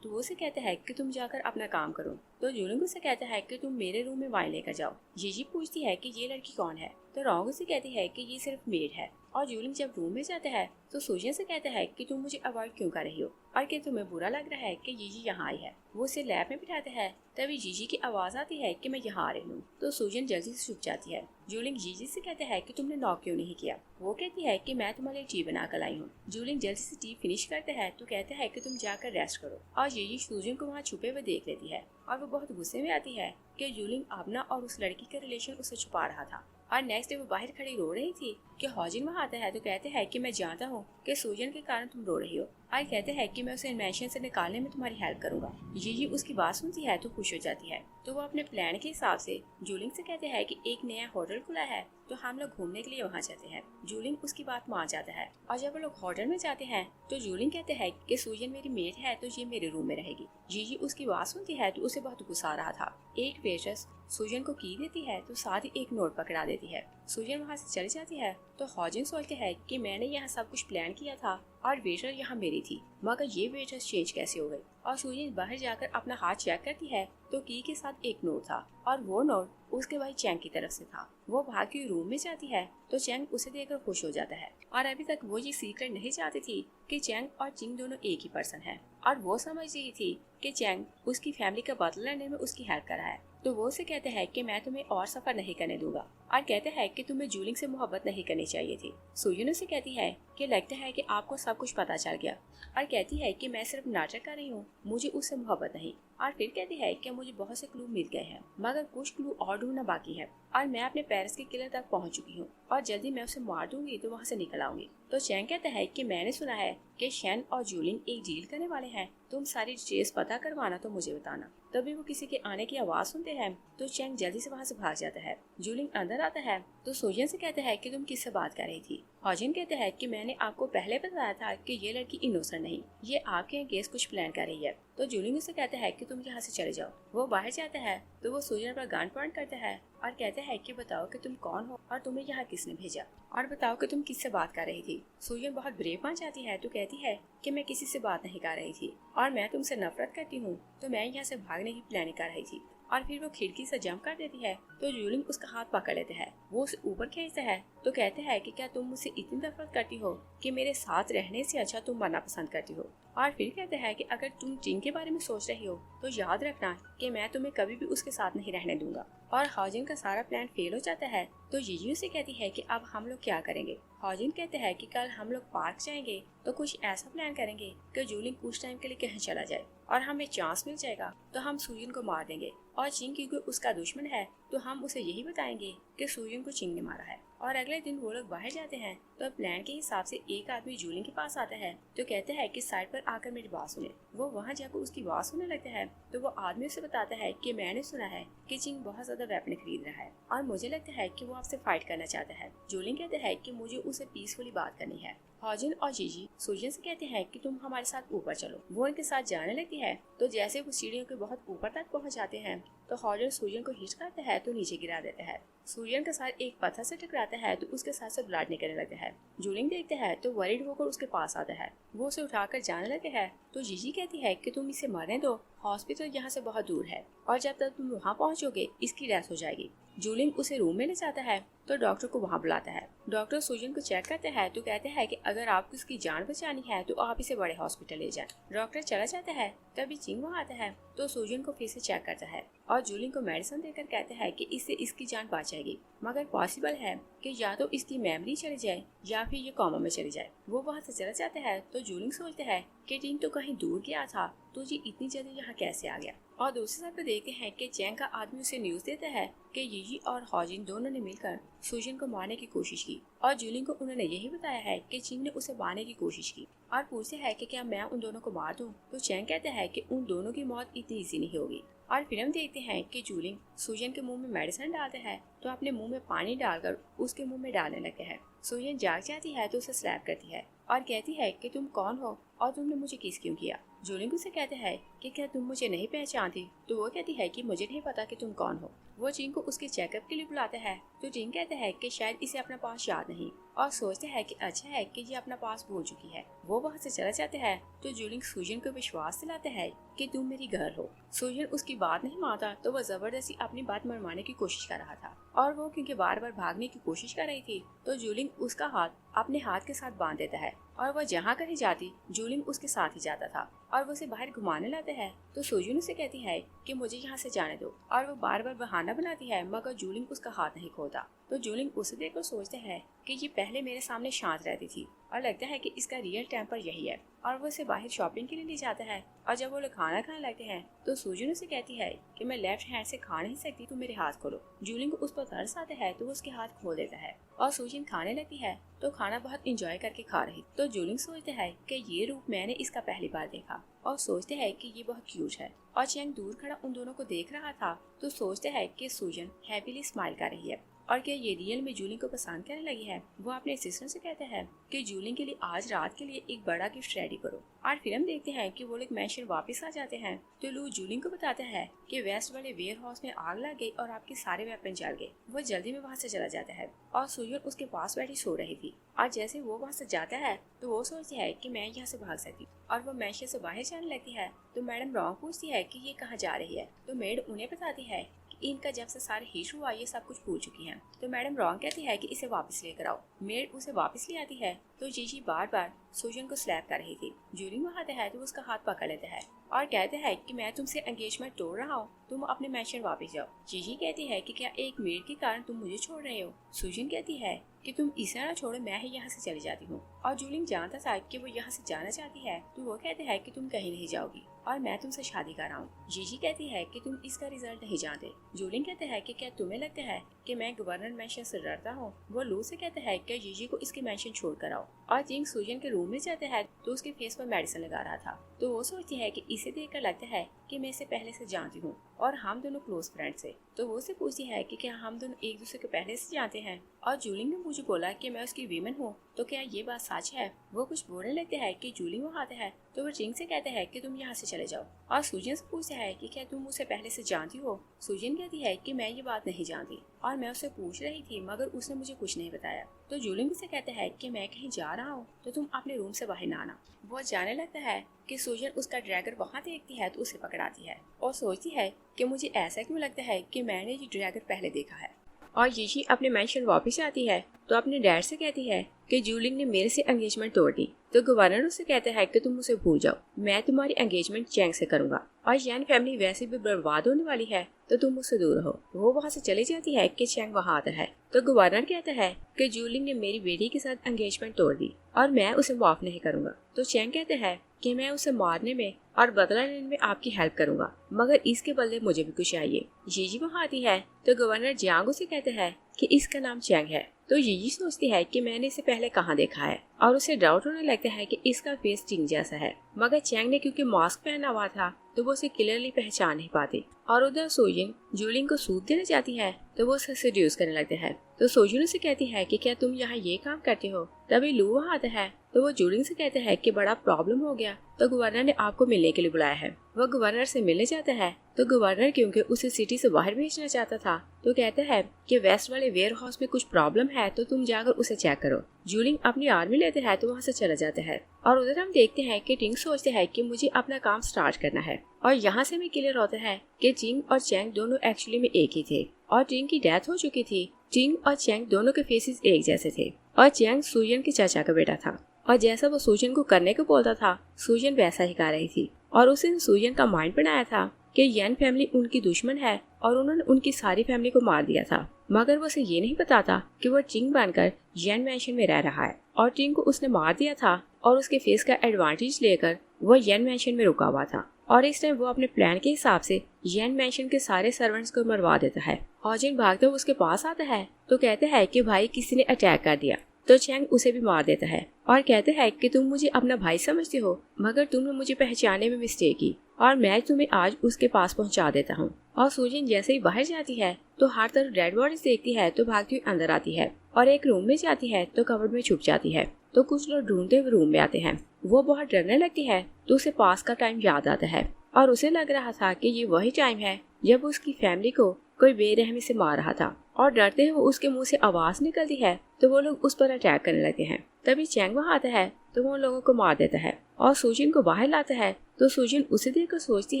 [SPEAKER 1] तो वो उसे कहता है कि तुम जाकर अपना काम करो। तो जूलिंग उसे कहता है कि तुम मेरे रूम में वाइन लेकर जाओ। जीजी पूछती है कि ये लड़की कौन है, तो रॉन्ग उसे कहती है कि ये सिर्फ मेड है। और जूलिंग जब रूम में जाता है तो सूजन से कहता है कि तुम मुझे अवॉइड क्यों कर रही हो और कि तुम्हें बुरा लग रहा है कि जीजी यहाँ आई है। वो उसे लैब में बिठाते हैं। तभी जीजी की आवाज आती है कि मैं यहाँ आ रही हूँ। तो सूजन जल्दी से छुप जाती है। जूलिंग जीजी से कहते हैं कि तुमने नॉक क्यों नहीं किया। वो कहती है कि मैं तुम्हारे लिए टी बना कर लाई हूँ। जूलिंग जल्दी से टी फिनिश करते हैं तो कहते हैं कि तुम जाकर रेस्ट करो। और जीजी सूजन को वहाँ छुपे हुए देख लेती है और वो बहुत गुस्से में आती है कि जूलिंग अपना और उस लड़की का रिलेशन उसे छुपा रहा था। और नेक्स्ट डे वो बाहर खड़ी रो रही थी कि हॉजिन वहाँ आता है तो कहते हैं कि मैं जानता हूँ कि सूजन के कारण तुम रो रही हो। और कहते हैं कि मैं उसे इन्वेंशन से निकालने में तुम्हारी हेल्प करूंगा। जीजी उसकी बात सुनती है तो खुश हो जाती है। तो वो अपने प्लान के हिसाब से जूलिंग से कहते हैं कि एक नया होटल खुला है, तो हम लोग घूमने के लिए वहाँ जाते हैं। जूलिंग उसकी बात मान जाता है और जब वो लोग होटल में जाते हैं तो जूलिंग कहते हैं कि सूजन मेरी मेड है, तो ये मेरे रूम में रहेगी। जीजी उसकी बात सुनती है तो उसे बहुत गुस्सा आ रहा था। एक वेट्रेस सूजन को की देती है तो साथ ही एक नोट पकड़ा देती है। सूजन वहाँ से चली जाती है तो हॉजिन सोचते हैं कि मैंने यहाँ सब कुछ प्लान किया था और वेटर यहाँ मेरी थी, मगर ये वेट्रेस चेंज कैसे हो गई। और सूजन बाहर जाकर अपना हाथ चेक करती है तो की के साथ एक नोट था और वो नोट उसके भाई चैंग की तरफ से था। वो भाग के रूम में जाती है तो चैंग उसे देखकर खुश हो जाता है और अभी तक वो ये सीक्रेट नहीं चाहती थी कि चैंग और चिंग दोनों एक ही पर्सन है और वो समझ रही थी कि चैंग उसकी फैमिली का बदला लेने में उसकी हेल्प कर रहा है। तो वो उसे कहते हैं कि मैं तुम्हें और सफर नहीं करने दूंगा और कहते हैं कि तुम्हें जूलिंग से मोहब्बत नहीं करनी चाहिए थी। सूजन उसे कहती है कि लगता है कि आपको सब कुछ पता चल गया और कहती है कि मैं सिर्फ नाटक कर रही हूँ, मुझे उससे मोहब्बत नहीं। और फिर कहती है कि मुझे बहुत से क्लू मिल गए हैं, मगर कुछ क्लू और ढूंढना बाकी है और मैं अपने पेरिस के किले तक पहुँच चुकी हूँ और जल्दी मैं उसे मार दूंगी तो वहाँ से निकल आऊंगी। तो चैंग कहता है कि मैंने सुना है कि शैन और जूलिंग एक डील करने वाले हैं, तुम सारी डिटेल्स पता करवाना तो मुझे बताना। तभी वो किसी के आने की आवाज सुनते हैं तो चैंग जल्दी से वहाँ से भाग जाता है। जूलिंग अंदर आता है तो सूजन से कहता है कि तुम किससे बात कर रही थी। हॉजिन कहता है कि मैंने आपको पहले बताया था कि ये लड़की इनोसेंट नहीं, ये आपके अगेंस्ट कुछ प्लान कर रही है। तो जूलिंग उसे कहता है कि तुम यहाँ से चले जाओ। वो बाहर जाता है तो वो सूजन पर गन पॉइंट करता है और कहता है कि बताओ कि तुम कौन हो और तुम्हें यहाँ किसने भेजा और बताओ कि तुम किससे बात कर रही थी। सूजन बहुत ब्रेव बन जाती है तो कहती है कि मैं किसी से बात नहीं कर रही थी और मैं तुमसे नफरत करती हूँ, तो मैं यहाँ से भागने की प्लानिंग कर रही थी। और फिर वो खिड़की से जंप कर देती है तो जूलिंग उसका हाथ पकड़ लेते हैं। वो उसे ऊपर खींचता है तो कहते हैं कि क्या तुम मुझसे इतनी नफरत करती हो कि मेरे साथ रहने से अच्छा तुम मरना पसंद करती हो। और फिर कहते हैं कि अगर तुम चिंग के बारे में सोच रही हो तो याद रखना कि मैं तुम्हें कभी भी उसके साथ नहीं रहने दूंगा। और हॉजिन का सारा प्लान फेल हो जाता है तो जीजी से कहती है कि अब हम लोग क्या करेंगे। हॉजिन कहते हैं कि कल हम लोग पार्क जाएंगे तो कुछ ऐसा प्लान करेंगे कि जूलिंग कुछ टाइम के लिए कहीं चला जाए और हमें चांस मिल जाएगा तो हम सूजन को मार देंगे और चिंग क्योंकि उसका दुश्मन है तो हम उसे यही बताएंगे कि सूजन को चिंग ने मारा है। और अगले दिन वो लोग बाहर जाते हैं तो प्लान के हिसाब से एक आदमी जूलिंग के पास आता है तो कहते हैं कि साइड पर आकर मेरी बात सुने। वो वहाँ जाकर उसकी बात सुनने लगता है तो वो आदमी उसे बताता है कि मैंने सुना है कि चिंग बहुत ज्यादा वेपन खरीद रहा है और मुझे लगता है कि वो आपसे फाइट करना चाहता है। जूलिंग कहता है कि मुझे उसे पीसफुली बात करनी है हॉजिन और जीजी सुजन से कहते हैं कि तुम हमारे साथ ऊपर चलो। वो उनके साथ जाने लगती है। तो जैसे वो सीढ़ियों के बहुत ऊपर तक पहुंच जाते हैं तो हॉजिन सुजन को हिट करता है तो नीचे गिरा देता है। सुजन का सर एक पत्थर से टकराता है तो उसके सर से ब्लड निकलने लगता है। जूलिंग देखते है तो वरीड होकर उसके पास आता है। वो उसे उठाकर जाने लगते है तो जीजी कहती है कि तुम इसे मरने दो, हॉस्पिटल यहाँ से बहुत दूर है और जब तक तुम वहाँ पहुँचोगे इसकी डेथ हो जाएगी। जूलिंग उसे रूम में ले जाता है तो डॉक्टर को वहाँ बुलाता है। डॉक्टर सुजन को चेक करते हैं तो कहते हैं कि अगर आपको इसकी जान बचानी है तो आप इसे बड़े हॉस्पिटल ले जाएं। डॉक्टर चला जाता है। तभी चिंग वहाँ आता है तो सुजन को फिर से चेक करता है और जूलिंग को मेडिसिन देकर कहता है कि इससे इसकी जान बच जाएगी, मगर पॉसिबल है कि या तो इसकी मेमोरी चली जाए या फिर ये कोमा में चली जाए। वो वहाँ से चला जाता है तो जूलिंग सोचता है कि टिंग तो कहीं दूर गया था तो ये इतनी जल्दी यहाँ कैसे आ गया। और दूसरी साइड पे देखते हैं कि चैंग का आदमी उसे न्यूज देता है कि यीजी और हॉजिन दोनों ने मिलकर सुजन को मारने की कोशिश की और जूलिंग को उन्होंने यही बताया है कि चिंग ने उसे मारने की कोशिश की और पूछते हैं कि क्या मैं उन दोनों को मार दूं। तो चैंग कहता है कि उन दोनों की मौत इतनी ईजी नहीं होगी। और फिर हम देखते हैं कि जूलिंग सुजन के मुंह में मेडिसिन डालते हैं तो अपने मुंह में पानी डालकर उसके मुंह में डालने लगते हैं। सुजन जाग जाती है तो उसे स्लैप करती है और कहती है कि तुम कौन हो और तुमने मुझे किस क्यों किया। जूलिंग उसे कहते हैं कि क्या तुम मुझे नहीं पहचानती। तो वो कहती है कि मुझे नहीं पता कि तुम कौन हो। वो जिंग को उसके चेकअप के लिए बुलाते हैं तो जिंग कहते हैं कि शायद इसे अपना पास याद नहीं और सोचते हैं कि अच्छा है कि ये अपना पास भूल चुकी है। वो वहाँ से चले जाते हैं तो जूलिंग सुजन को विश्वास दिलाते हैं कि तुम मेरी गर्ल हो। सुजन उसकी बात नहीं मानता तो वो जबरदस्ती अपनी बात मनवाने की कोशिश कर रहा था और वो क्योंकि बार बार भागने की कोशिश कर रही थी तो जूलिंग उसका हाथ अपने हाथ के साथ बांध देता है और वह जहाँ कहीं जाती जूलिंग उसके साथ ही जाता था और वो उसे बाहर घुमाने लाते हैं। तो सुजन उसे कहती है कि मुझे यहाँ से जाने दो और वो बार बार बहाना बनाती है मगर जूलिंग उसका हाथ नहीं खोलता। तो जूलिंग उसे देखकर सोचते हैं कि ये पहले मेरे सामने शांत रहती थी और लगता है कि इसका रियल टेम्पर यही है और वो उसे बाहर शॉपिंग के लिए ले जाता है। और जब वो लोग खाना खाने लगते हैं तो सुजन उसे कहती है कि मैं लेफ्ट हैंड से खा नहीं सकती, तो मेरे हाथ खोलो। जूलिंग को उस पर तरस आता है तो वो उसके हाथ खोल देता है और सुजन खाने लगती है तो खाना बहुत इंजॉय करके खा रही। तो जूलिंग सोचता है कि ये रूप मैंने इसका पहली बार देखा और सोचते है कि ये बहुत क्यूट है। और चैंग दूर खड़ा उन दोनों को देख रहा था तो सोचते है कि सुजन हैप्पीली स्माइल कर रही है और क्या ये रियल में जूलिंग को पसंद करने लगी है। वो अपने सिस्टर से कहते हैं कि जूलिंग के लिए आज रात के लिए एक बड़ा गिफ्ट रेडी करो। और फिर हम देखते हैं कि वो लोग मैंशन वापस आ जाते हैं तो लू जूलिंग को बताता है कि वेस्ट वाले वेयर हाउस में आग लग गई और आपके सारे वेपन जल गए। वो जल्दी में वहाँ से चला जाता है और सुजन उसके पास बैठी सो रही थी और जैसे वो वहाँ से जाता है तो वो सोचती है कि मैं यहाँ से भाग सकती और वो मैंशन से बाहर जाने लगती है। तो मैडम रॉन्ग पूछती है कि ये कहाँ जा रही है। तो मेड उन्हें बताती है इनका जब से सारे हिट हुआ ये सब कुछ भूल चुकी हैं। तो मैडम रॉन्ग कहती है कि इसे वापस लेकर आओ। मेड उसे वापस ले आती है तो जीजी बार बार सुजन को स्लैप कर रही थी। जूलिंग वहाँ आता है तो उसका हाथ पकड़ लेता है और कहते हैं कि मैं तुमसे एंगेजमेंट तोड़ रहा हूँ, तुम अपने मैंशन वापस जाओ। जीजी कहती है कि क्या एक मेड के कारण तुम मुझे छोड़ रहे हो। सुजन कहती है कि तुम इसे ना छोड़ो, मैं ही यहाँ से चली जाती हूँ। और जूलिंग जानता था कि वो यहाँ से जाना चाहती है तो वो कहते हैं कि तुम कहीं नहीं जाओगी और मैं तुमसे शादी कर रहा हूँ। जीजी कहती है कि तुम इसका रिजल्ट नहीं जानते। जूलिंग कहते हैं कि क्या तुम्हें लगता है कि मैं गवर्नर मैंशन से डरता हूँ। वो लू से कहते हैं कि जीजी को इसके मैंशन छोड़ कर आओ। और जिंग सुजन के रूम में जाते हैं तो उसके फेस पर मेडिसिन लगा रहा था तो वो सोचती है कि इसे देखकर लगता है कि मैं इसे पहले से जानती हूँ और हम दोनों क्लोज फ्रेंड्स है। तो वो उसे पूछती है कि क्या हम दोनों एक दूसरे को पहले से जानते हैं। और जूलिंग ने मुझे बोला कि मैं उसकी वीमेन हूँ, तो क्या ये बात सच है। वो कुछ बोलने लगते हैं कि जूलिंग वहाँ आता है तो वो जिंग से कहते हैं कि तुम यहाँ से चले जाओ। और सुजन से पूछता है कि क्या तुम उसे पहले से जानती हो। सुजन कहती है कि मैं ये बात नहीं जानती और मैं उससे पूछ रही थी मगर उसने मुझे कुछ नहीं बताया। तो जूलिंग उसे कहता है कि मैं कहीं जा रहा हूँ तो तुम अपने रूम से बाहर ना आना। वो जाने लगता है कि सुजन उसका ड्रैगर वहाँ देखती है तो उसे पकड़ाती है और सोचती है कि मुझे ऐसा क्यों लगता है कि मैंने ये ड्रैगर पहले देखा है। और यीशी अपने मैंशन वापस आती है तो अपने डैड से कहती है कि जूलिंग ने मेरे से एंगेजमेंट तोड़ दी। तो गवर्नर उसे कहता है कि तुम उसे भूल जाओ, मैं तुम्हारी एंगेजमेंट चैंग से करूंगा और यैन फैमिली वैसे भी बर्बाद होने वाली है तो तुम उससे दूर रहो। वो वहाँ से चली जाती है कि चैंग वहाँ आता है तो गवर्नर कहता है कि जूलिंग ने मेरी बेटी के साथ एंगेजमेंट तोड़ दी और मैं उसे माफ नहीं करूंगा। तो चैंग कहते हैं कि मैं उसे मारने में और बदला लेने में आपकी हेल्प करूंगा मगर इसके बदले मुझे भी कुछ चाहिए। जीजी वहाँ आती है तो गवर्नर जियांग उसे कहते हैं कि इसका नाम चैंग है। तो जीजी सोचती है कि मैंने इसे पहले कहाँ देखा है और उसे डाउट होने लगता है कि इसका फेस चिंग जैसा है मगर चैंग ने क्योंकि मास्क पहना हुआ था तो वो उसे क्लियरली पहचान नहीं पाती। और उधर सोजिन जूलिंग को सूद देना चाहती है तो वो उसे सेड्यूस करने लगते हैं। तो सोजिन उसे कहती है कि क्या तुम यहाँ ये काम करते हो। तभी लू वहाँ आता है तो वो जूलिंग से कहते हैं कि बड़ा प्रॉब्लम हो गया, तो गवर्नर ने आपको मिलने के लिए बुलाया है। वो गवर्नर से मिलने जाता है तो गवर्नर क्योंकि उसे सिटी से बाहर भेजना चाहता था तो कहता है कि वेस्ट वाले वेयर हाउस में कुछ प्रॉब्लम है तो तुम जाकर उसे चेक करो। जूलिंग अपनी आर्मी लेते हैं तो वहाँ से चला जाता है और उधर हम देखते हैं कि टिंग सोचते हैं कि मुझे अपना काम स्टार्ट करना है और यहाँ से हमें क्लियर होता है कि टिंग और चैंग दोनों एक्चुअली में एक ही थे और टिंग की डेथ हो चुकी थी। टिंग और चैंग दोनों के फेसेस एक जैसे थे और चैंग सूजन के चाचा का बेटा था और जैसा वो सूजन को करने को बोलता था सूजन वैसा ही कर रही थी और उसने सूजन का माइंड बनाया था कि यन फैमिली उनकी दुश्मन है और उन्होंने उनकी सारी फैमिली को मार दिया था, मगर वो उसे ये नहीं बताता कि वो टिंग बनकर यन मैंशन में रह रहा है और टिंग को उसने मार दिया था और उसके फेस का एडवांटेज लेकर वो यन मैंशन में रुका हुआ था और इस टाइम वो अपने प्लान के हिसाब से यन मैंशन के सारे सर्वेंट्स को मरवा देता है। हॉजिन भागते हुए उसके पास आता है तो कहते हैं कि भाई किसी ने अटैक कर दिया, तो चैंग उसे भी मार देता है और कहते हैं कि तुम मुझे अपना भाई समझते हो मगर तुमने मुझे पहचानने में मिस्टेक की और मैं तुम्हें आज उसके पास पहुंचा देता हूं। और सूजन जैसे ही बाहर जाती है तो हर तरफ डेड बॉडीज देखती है तो भागती हुई अंदर आती है और एक रूम में जाती है तो कबर्ड में छुप जाती है। तो कुछ लोग ढूंढते हुए रूम में आते हैं। वो बहुत डरने लगती है तो उसे पास का टाइम याद आता है और उसे लग रहा था कि ये वही टाइम है जब उसकी फैमिली को कोई बेरहमी से मार रहा था और डरते हुए उसके मुंह से आवाज निकलती है तो वो लोग उस पर अटैक करने लगते हैं। तभी चैंग वहाँ आता है तो वो लोगों को मार देता है और सूजन को बाहर लाता है तो सूजन उसे देखकर सोचती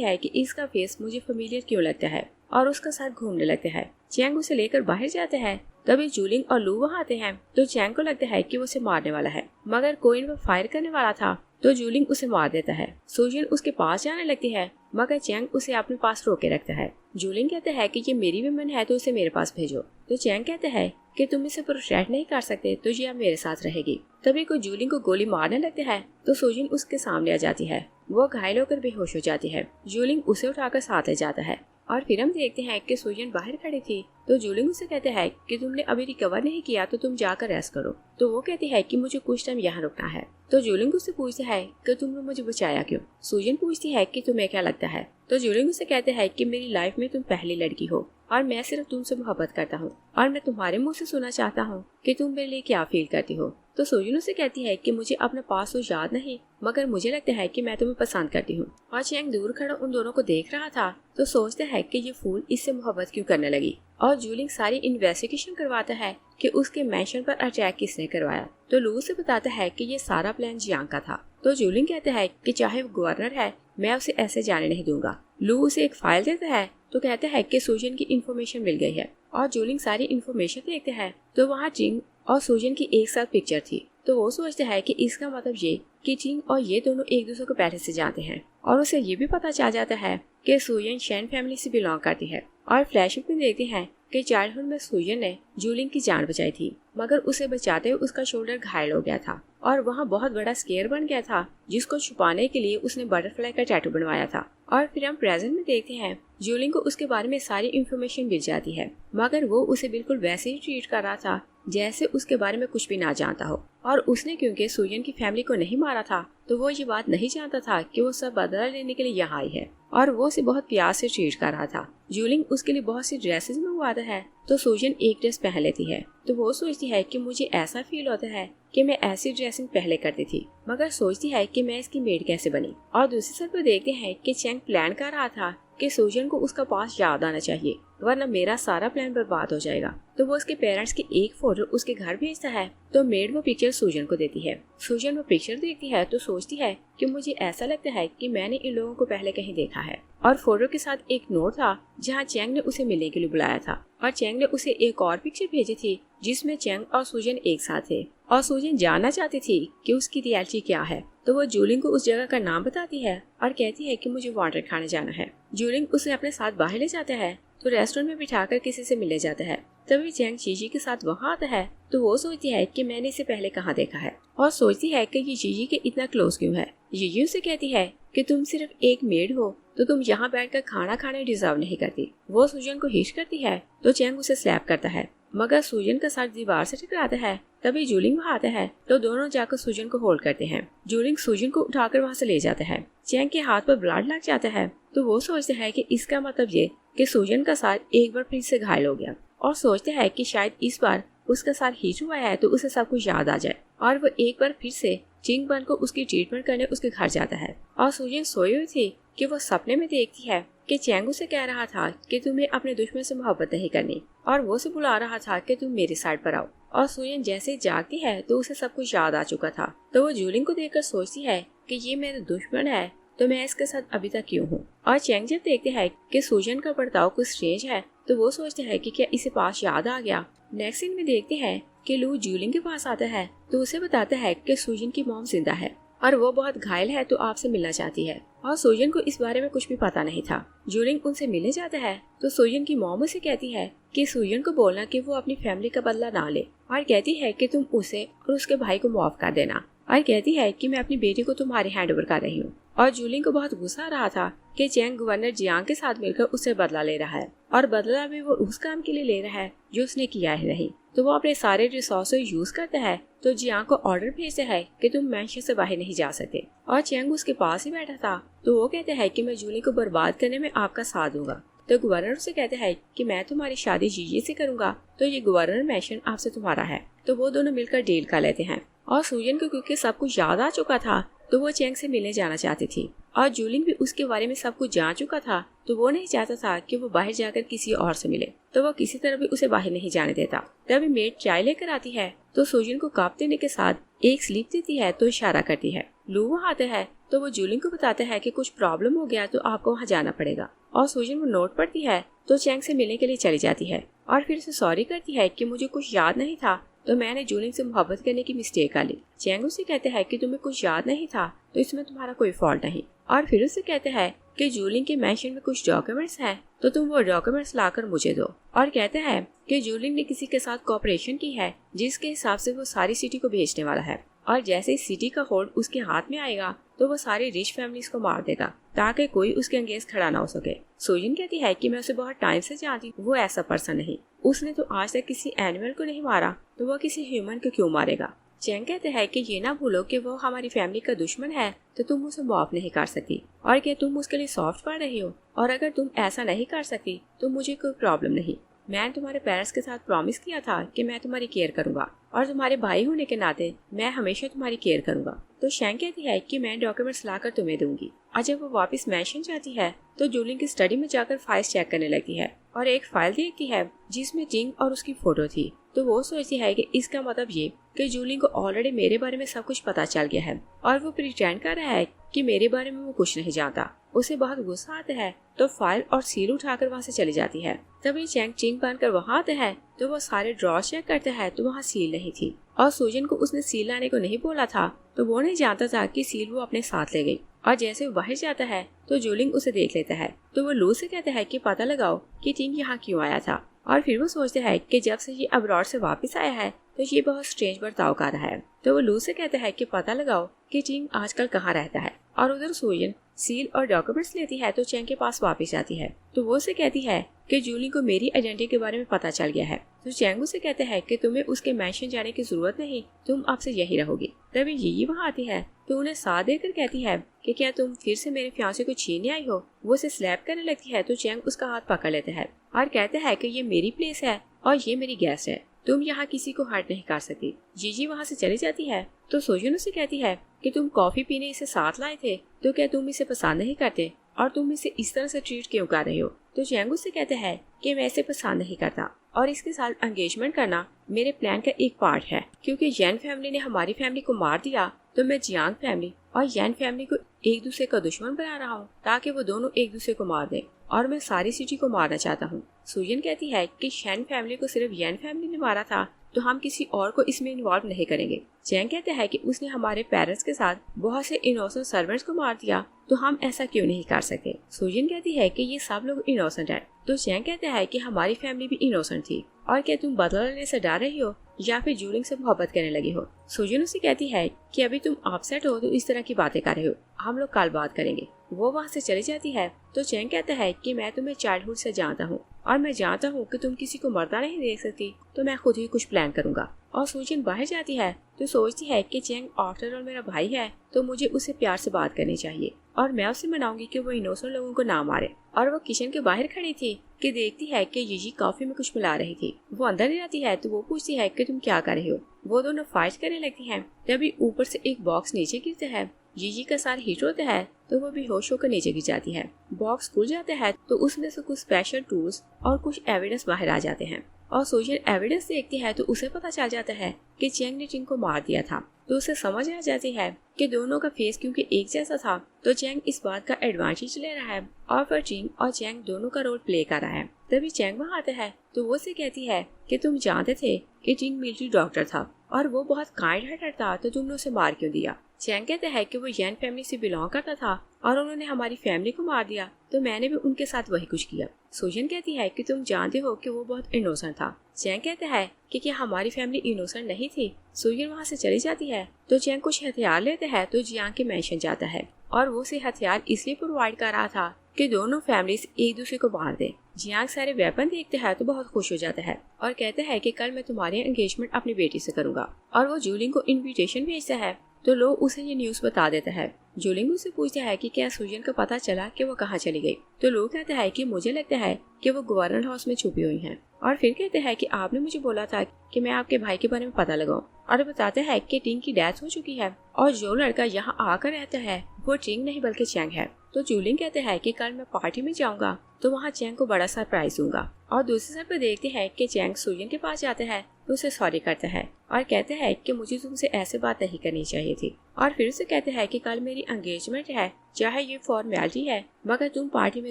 [SPEAKER 1] है कि इसका फेस मुझे फेमिलियर क्यों लगता है और उसका साथ घूमने लगता है। चैंग उसे लेकर बाहर जाता है तभी जूलिंग और लू वहाँ आते हैं तो चैंग को लगता है कि वो उसे मारने वाला है, मगर कोई इन पर फायर करने वाला था तो जूलिंग उसे मार देता है। सूजन उसके पास जाने लगती है मगर चैंग उसे अपने पास रोके रखता है। जूलिंग कहता है कि ये मेरी विमन है तो उसे मेरे पास भेजो, तो चैंग कहता है कि तुम इसे प्रोटेक्ट नहीं कर सकते तो ये अब मेरे साथ रहेगी। तभी कोई जूलिंग को गोली मारने लगते हैं तो सूजन उसके सामने आ जाती है। वो घायल होकर बेहोश हो जाती है। जूलिंग उसे उठाकर साथ ले जाता है और फिर हम देखते हैं कि सूजन बाहर खड़ी थी तो जूलिंग उसे कहते हैं कि तुमने अभी रिकवर नहीं किया तो तुम जाकर रेस्ट करो। तो वो कहती है कि मुझे कुछ टाइम यहाँ रुकना है। तो जूलिंग उससे पूछता है कि तुमने मुझे बचाया क्यों। सूजन पूछती है कि तुम्हें क्या लगता है। तो जूलिंग उसे कहते हैं कि मेरी लाइफ में तुम पहली लड़की हो और मैं सिर्फ तुमसे मोहब्बत करता हूँ और मैं तुम्हारे मुँह से सुनना चाहता हूँ कि तुम मेरे लिए क्या फील करती हो। तो सूजन उसे कहती है कि मुझे अपना पास तो याद नहीं मगर मुझे लगता है कि मैं तुम्हें पसंद करती हूँ। और चैंग दूर खड़ा उन दोनों को देख रहा था तो सोचता है कि ये फूल इससे मोहब्बत क्यों करने लगी। और जूलिंग सारी इन्वेस्टिगेशन करवाता है कि उसके मैंशन पर अटैक किसने करवाया। तो लू से बताता है कि ये सारा प्लान जियांग का था। तो जूलिंग कहता है कि चाहे वो गवर्नर है मैं उसे ऐसे जाने नहीं दूंगा। लू उसे एक फाइल देता है तो कहता है कि सूजन की इन्फॉर्मेशन मिल गई है और जूलिंग सारी इन्फॉर्मेशन देखते हैं तो वहाँ टिंग और सूजन की एक साथ पिक्चर थी। तो वो सोचता है कि इसका मतलब ये कि टिंग और ये दोनों एक दूसरे को पहले से जानते हैं और उसे ये भी पता चल जाता है कि सूजन शैन फैमिली से बिलोंग करती है। और फ्लैशबैक में देखते हैं कि चाइल्डहुड में सूजन ने जूलिंग की जान बचाई थी मगर उसे बचाते हुए उसका शोल्डर घायल हो गया था और वहाँ बहुत बड़ा स्केयर बन गया था जिसको छुपाने के लिए उसने बटरफ्लाई का टैटू बनवाया था। और फिर हम प्रेजेंट में देखते हैं जूलिंग को उसके बारे में सारी इन्फॉर्मेशन मिल जाती है मगर वो उसे बिल्कुल वैसे ही ट्रीट कर रहा था जैसे उसके बारे में कुछ भी ना जानता हो। और उसने क्योंकि सूजन की फैमिली को नहीं मारा था तो वो ये बात नहीं जानता था कि वो सब बदला लेने के लिए यहाँ आई है और वो उसे बहुत प्यार से ट्रीट कर रहा था। जूलिंग उसके लिए बहुत सी ड्रेसेस मंगवाता है तो सूजन एक ड्रेस पहन लेती है तो वो सोचती है कि मुझे ऐसा फील होता है कि मैं ऐसी ड्रेसिंग पहले करती थी मगर सोचती है कि मैं इसकी मेड कैसे बनी। और दूसरी साइड पर देखते हैं कि चैंग प्लान कर रहा था कि सूजन को उसका पास याद आना चाहिए वरना मेरा सारा प्लान बर्बाद हो जाएगा। तो वो उसके पेरेंट्स की एक फोटो उसके घर भेजता है तो मेड वो पिक्चर सूजन को देती है। सूजन वो पिक्चर देखती है तो सोचती है कि मुझे ऐसा लगता है कि मैंने इन लोगों को पहले कहीं देखा है। और फोटो के साथ एक नोट था जहाँ चैंग ने उसे मिलने के लिए बुलाया था और चैंग ने उसे एक और पिक्चर भेजी थी जिसमें चैंग और सूजन एक साथ थे और सूजन जानना चाहती थी कि उसकी रियलिटी क्या है। तो वो जूलिंग को उस जगह का नाम बताती है और कहती है कि मुझे वाटर खाने जाना है। जूलिंग उसे अपने साथ बाहर ले जाता है तो रेस्टोरेंट में बिठाकर किसी से मिलने जाता है। तभी चैंग जीजी के साथ वहाँ आता है तो वो सोचती है कि मैंने इसे पहले कहाँ देखा है और सोचती है कि ये जीजी के इतना क्लोज क्यों है। जीजी उसे कहती है कि तुम सिर्फ एक मेड हो तो तुम यहाँ बैठकर खाना खाने डिजर्व नहीं करती। वो सूजन को हिश करती है तो चैंग उसे स्लैप करता है मगर सूजन का सर दीवार से टकराता है। तभी जूलिंग वहाँ आता है तो दोनों जाकर सूजन को होल्ड करते हैं। जूलिंग सूजन को उठाकर वहाँ से ले जाता है। चैंग के हाथ पर ब्लड लग जाता है तो वो सोचता है कि इसका मतलब ये कि सूजन का सर एक बार फिर से घायल हो गया और सोचता है कि शायद इस बार उसका साथ हीट हुआ है तो उसे सब कुछ याद आ जाए और वो एक बार फिर से चिंगबन को उसकी ट्रीटमेंट करने उसके घर जाता है। और सुजन सोई हुई थी कि वो सपने में देखती है कि चैंग उसे कह रहा था कि तुम्हें अपने दुश्मन से मोहब्बत नहीं करनी और वो उसे बुला रहा था कि तुम मेरी साइड पर आओ। और सुजन जैसे जागती है तो उसे सब कुछ याद आ चुका था। तो वो जूलिंग को देखकर सोचती है कि ये मेरा दुश्मन है तो मैं इसके साथ अभी तक क्यों हूँ। और चैंग जब देखते हैं कि सुजन का बर्ताव कुछ स्ट्रेंज है तो वो सोचते हैं कि क्या इसे पास याद आ गया। नेक्स्ट सीन में देखते हैं कि लू जूलिंग के पास आता है तो उसे बताता है कि सुजन की मॉम जिंदा है और वो बहुत घायल है तो आपसे मिलना चाहती है। और सुजन को इस बारे में कुछ भी पता नहीं था। जूलिंग उनसे मिलने जाता है तो सुजन की मॉम उसे कहती है कि सुजन को बोलना कि वो अपनी फैमिली का बदला ना ले और कहती है कि तुम उसे और उसके भाई को माफ कर देना और कहती है कि मैं अपनी बेटी को तुम्हारे हैंड ओवर कर रही हूँ। और जूलिंग को बहुत गुस्सा आ रहा था कि चैंग गवर्नर जियांग के साथ मिलकर उससे बदला ले रहा है और बदला भी वो उस काम के लिए ले रहा है जो उसने किया है नहीं। तो वो अपने सारे रिसोर्स यूज करता है तो जियांग को ऑर्डर भेजता है कि तुम मैंशन से बाहर नहीं जा सकते। और चैंग उसके पास ही बैठा था तो वो कहता है कि मैं जूलिंग को बर्बाद करने में आपका साथ दूंगा। तो गवर्नर उसे कहता है कि मैं तुम्हारी शादी जीजी से करूंगा तो ये गवर्नर मैंशन आपसे तुम्हारा है। तो वो दोनों मिलकर डील कर लेते हैं। और सुजन को क्योंकि सब कुछ याद आ चुका था तो वो चैंग से मिलने जाना चाहती थी और जूलिंग भी उसके बारे में सब कुछ जान चुका था तो वो नहीं चाहता था कि वो बाहर जाकर किसी और से मिले। तो वो किसी तरह भी उसे बाहर नहीं जाने देता। तभी मेड चाय लेकर आती है तो सुजन को काप देने के साथ एक स्लिप देती है तो इशारा करती है। लू वहाँ आता है तो वो जूलिंग को बताता है कि कुछ प्रॉब्लम हो गया तो आपको वहाँ जाना पड़ेगा। और सुजन वो नोट पढ़ती है तो चैंग से मिलने के लिए चली जाती है और फिर से सॉरी करती है कि मुझे कुछ याद नहीं था तो मैंने जूलिंग से मोहब्बत करने की मिस्टेक कर ली। चैंग उसे कहते हैं कि तुम्हें कुछ याद नहीं था तो इसमें तुम्हारा कोई फॉल्ट नहीं। और फिर उसे कहते हैं कि जूलिंग के मैंशन में कुछ डॉक्यूमेंट्स हैं तो तुम वो डॉक्यूमेंट्स लाकर मुझे दो। और कहते हैं कि जूलिंग ने किसी के साथ कोऑपरेशन की है जिसके हिसाब से वो सारी सिटी को भेजने वाला है और जैसे ही सिटी का होल्ड उसके हाथ में आएगा तो वो सारी रिच फैमिलीज को मार देगा ताकि कोई उसके अंगेंस्ट खड़ा ना हो सके। सुजन कहती है कि मैं उसे बहुत टाइम से जानती हूँ, वो ऐसा पर्सन नहीं, उसने तो आज तक किसी एनिमल को नहीं मारा तो वो किसी ह्यूमन को क्यों मारेगा। चैंग कहते हैं कि ये ना भूलो कि वो हमारी फैमिली का दुश्मन है तो तुम उसे माफ नहीं कर सकती और क्या तुम उसके लिए सॉफ्ट पड़ रही हो और अगर तुम ऐसा नहीं कर सकती तो मुझे कोई प्रॉब्लम नहीं। मैंने तुम्हारे पेरेंट्स के साथ प्रॉमिस किया था कि मैं तुम्हारी केयर करूंगा और तुम्हारे भाई होने के नाते मैं हमेशा तुम्हारी केयर करूंगा। तो शैंग कहती है कि मैं डॉक्यूमेंट्स लाकर तुम्हें दूंगी। और जब वो वापस मैंशन जाती है तो जूलिंग की स्टडी में जाकर फाइल्स चेक करने लगती है और एक फाइल देखती है जिसमें जिंग और उसकी फोटो थी। तो वो सोचती है कि इसका मतलब ये कि जूलिंग को ऑलरेडी मेरे बारे में सब कुछ पता चल गया है और वो प्रिटेंड कर रहा है कि मेरे बारे में वो कुछ नहीं जानता। उसे बहुत गुस्सा आता है तो फाइल और सील उठाकर वहाँ से चली जाती है। तभी चैंग चिंग बांधकर वहाँ आता है तो वो सारे ड्रॉ चेक करता है तो वहाँ सील नहीं थी और सुजन को उसने सील लाने को नहीं बोला था तो वो नहीं जानता था कि सील वो अपने साथ ले गई। और जैसे वो बाहर जाता है तो जूलिंग उसे देख लेता है तो वो लू से कहता है कि पता लगाओ कि चिंग यहाँ क्यों आया था। और फिर वो सोचता है कि जब से ये अब्रॉड से वापस आया है तो ये बहुत स्ट्रेंज बर्ताव कर रहा है। तो वो लू से कहता है कि पता लगाओ कि चिंग आजकल कहाँ रहता है। और उधर सुजन सील और डॉक्यूमेंट्स लेती है तो चैंग के पास वापस जाती है तो वो उसे कहती है कि जूलिंग को मेरी आइडेंटिटी के बारे में पता चल गया है। तो चैंग उसे कहता है कि तुम्हें उसके मैंशन जाने की जरूरत नहीं, तुम अब से यही रहोगी। तभी यही वहाँ आती है तो उन्हें साथ देकर कहती है कि क्या तुम फिर से मेरे फियांसे को छीनने आई हो। वो उसे स्लैप करने लगती है तो चैंग उसका हाथ पकड़ लेता है और कहता है कि ये मेरी प्लेस है और ये मेरी गेस्ट है, तुम यहाँ किसी को हर्ट नहीं कर सकती। जीजी वहाँ से चली जाती है तो सुजन उसे कहती है कि तुम कॉफी पीने इसे साथ लाए थे तो क्या तुम इसे पसंद नहीं करते और तुम इसे इस तरह से ट्रीट क्यों कर रहे हो। तो चैंग उससे कहता है कि मैं इसे पसंद नहीं करता और इसके साथ एंगेजमेंट करना मेरे प्लान का एक पार्ट है क्योंकि यन फैमिली ने हमारी फैमिली को मार दिया तो मैं जियांग फैमिली और यन फैमिली को एक दूसरे का दुश्मन बना रहा हूँ ताकि वो दोनों एक दूसरे को मार दें और मैं सारी सिटी को मारना चाहता हूँ। सुजन कहती है कि शैन फैमिली को सिर्फ यन फैमिली ने मारा था तो हम किसी और को इसमें इन्वॉल्व नहीं करेंगे। चैंग कहता है कि उसने हमारे पेरेंट्स के साथ बहुत से इनोसेंट सर्वेंट्स को मार दिया तो हम ऐसा क्यों नहीं कर सकते। सुजन कहती है कि ये सब लोग इनोसेंट है तो चैंग कहता है कि हमारी फैमिली भी इनोसेंट थी और क्या तुम बदला लेने से डर रही हो या फिर जूलिंग से मोहब्बत करने लगी हो। सुजन उसे कहती है कि अभी तुम अपसेट हो तो इस तरह की बातें कर रहे हो, हम लोग कल बात करेंगे। वो वहाँ से चली जाती है तो चैंग कहता है कि मैं तुम्हें चाइल्डहुड से जानता हूँ और मैं जानता हूँ कि तुम किसी को मरता नहीं देख सकती तो मैं खुद ही कुछ प्लान करूंगा। और सूजन बाहर जाती है तो सोचती है कि चैंग आफ्टर ऑल मेरा भाई है तो मुझे उससे प्यार से बात करनी चाहिए और मैं उससे मनाऊंगी कि वो इनोसेंट लोगों को ना मारे। और वो किचन के बाहर खड़ी थी कि देखती है कि यीजी कॉफी में कुछ मिला रही थी। वो अंदर ही आती है तो वो पूछती है कि तुम क्या कर रही हो। वो दोनों फाइट करने लगती हैं। तभी ऊपर से एक बॉक्स नीचे गिरता है। यीजी का सार हिट होता है तो वो बेहोश होकर नीचे गिर जाती है। बॉक्स खुल जाता है तो उसमें से कुछ स्पेशल टूल्स और कुछ एविडेंस बाहर आ जाते हैं और सूजन एविडेंस देखती है तो उसे पता चल जाता है कि चैंग ने टिंग को मार दिया था। तो उसे समझ आ जाती है कि दोनों का फेस क्योंकि एक जैसा था तो चैंग इस बात का एडवांटेज ले रहा है और फिर टिंग और चैंग दोनों का रोल प्ले कर रहा है। तभी चैंग वहाँ आता है तो वो उसे कहती है कि तुम जानते थे कि टिंग मिलिट्री डॉक्टर था और वो बहुत काइंड हार्टेड था तो तुमने उसे मार क्यों दिया। चैंग कहता है कि वो यन फैमिली से बिलोंग करता था और उन्होंने हमारी फैमिली को मार दिया तो मैंने भी उनके साथ वही कुछ किया। सूजन कहती है कि तुम जानते हो कि वो बहुत इनोसेंट था। चैंग कहता है कि क्या हमारी फैमिली इनोसेंट नहीं थी। सूजन वहाँ से चली जाती है तो चैंग कुछ हथियार लेते हैं तो जियांग के मेंशन जाता है और वो से हथियार इसलिए प्रोवाइड कर रहा था कि दोनों फैमिलीज एक दूसरे को मार दे। जियांग सारे वेपन देखते हैं तो बहुत खुश हो जाता है और कहता है कि कल मैं तुम्हारी एंगेजमेंट अपनी बेटी से करूंगा। और वो जूलिंग को इनविटेशन भेजता है तो लोग उसे ये न्यूज बता देता है। जूलिंग उससे पूछता है कि क्या सूजन को पता चला कि वो कहाँ चली गई। तो लोग कहता है कि मुझे लगता है कि वो गवर्नर हाउस में छुपी हुई हैं। और फिर कहते हैं कि आपने मुझे बोला था कि मैं आपके भाई के बारे में पता लगाऊं। और बताते हैं कि टिंग की डेथ हो चुकी है और जो लड़का यहाँ आकर रहता है वो टिंग नहीं बल्कि चैंग है। तो जूलिंग कहते हैं कि कल मैं पार्टी में जाऊंगा तो वहाँ चैंग को बड़ा सरप्राइज दूंगा। और दूसरी साइड पर देखते हैं कि चैंग सूजन के पास जाता है तो उसे सॉरी करता है और कहते हैं कि मुझे तुमसे ऐसे बात नहीं करनी चाहिए थी। और फिर उसे कहते हैं कि कल मेरी एंगेजमेंट है, चाहे ये फॉर्मेलिटी है मगर तुम पार्टी में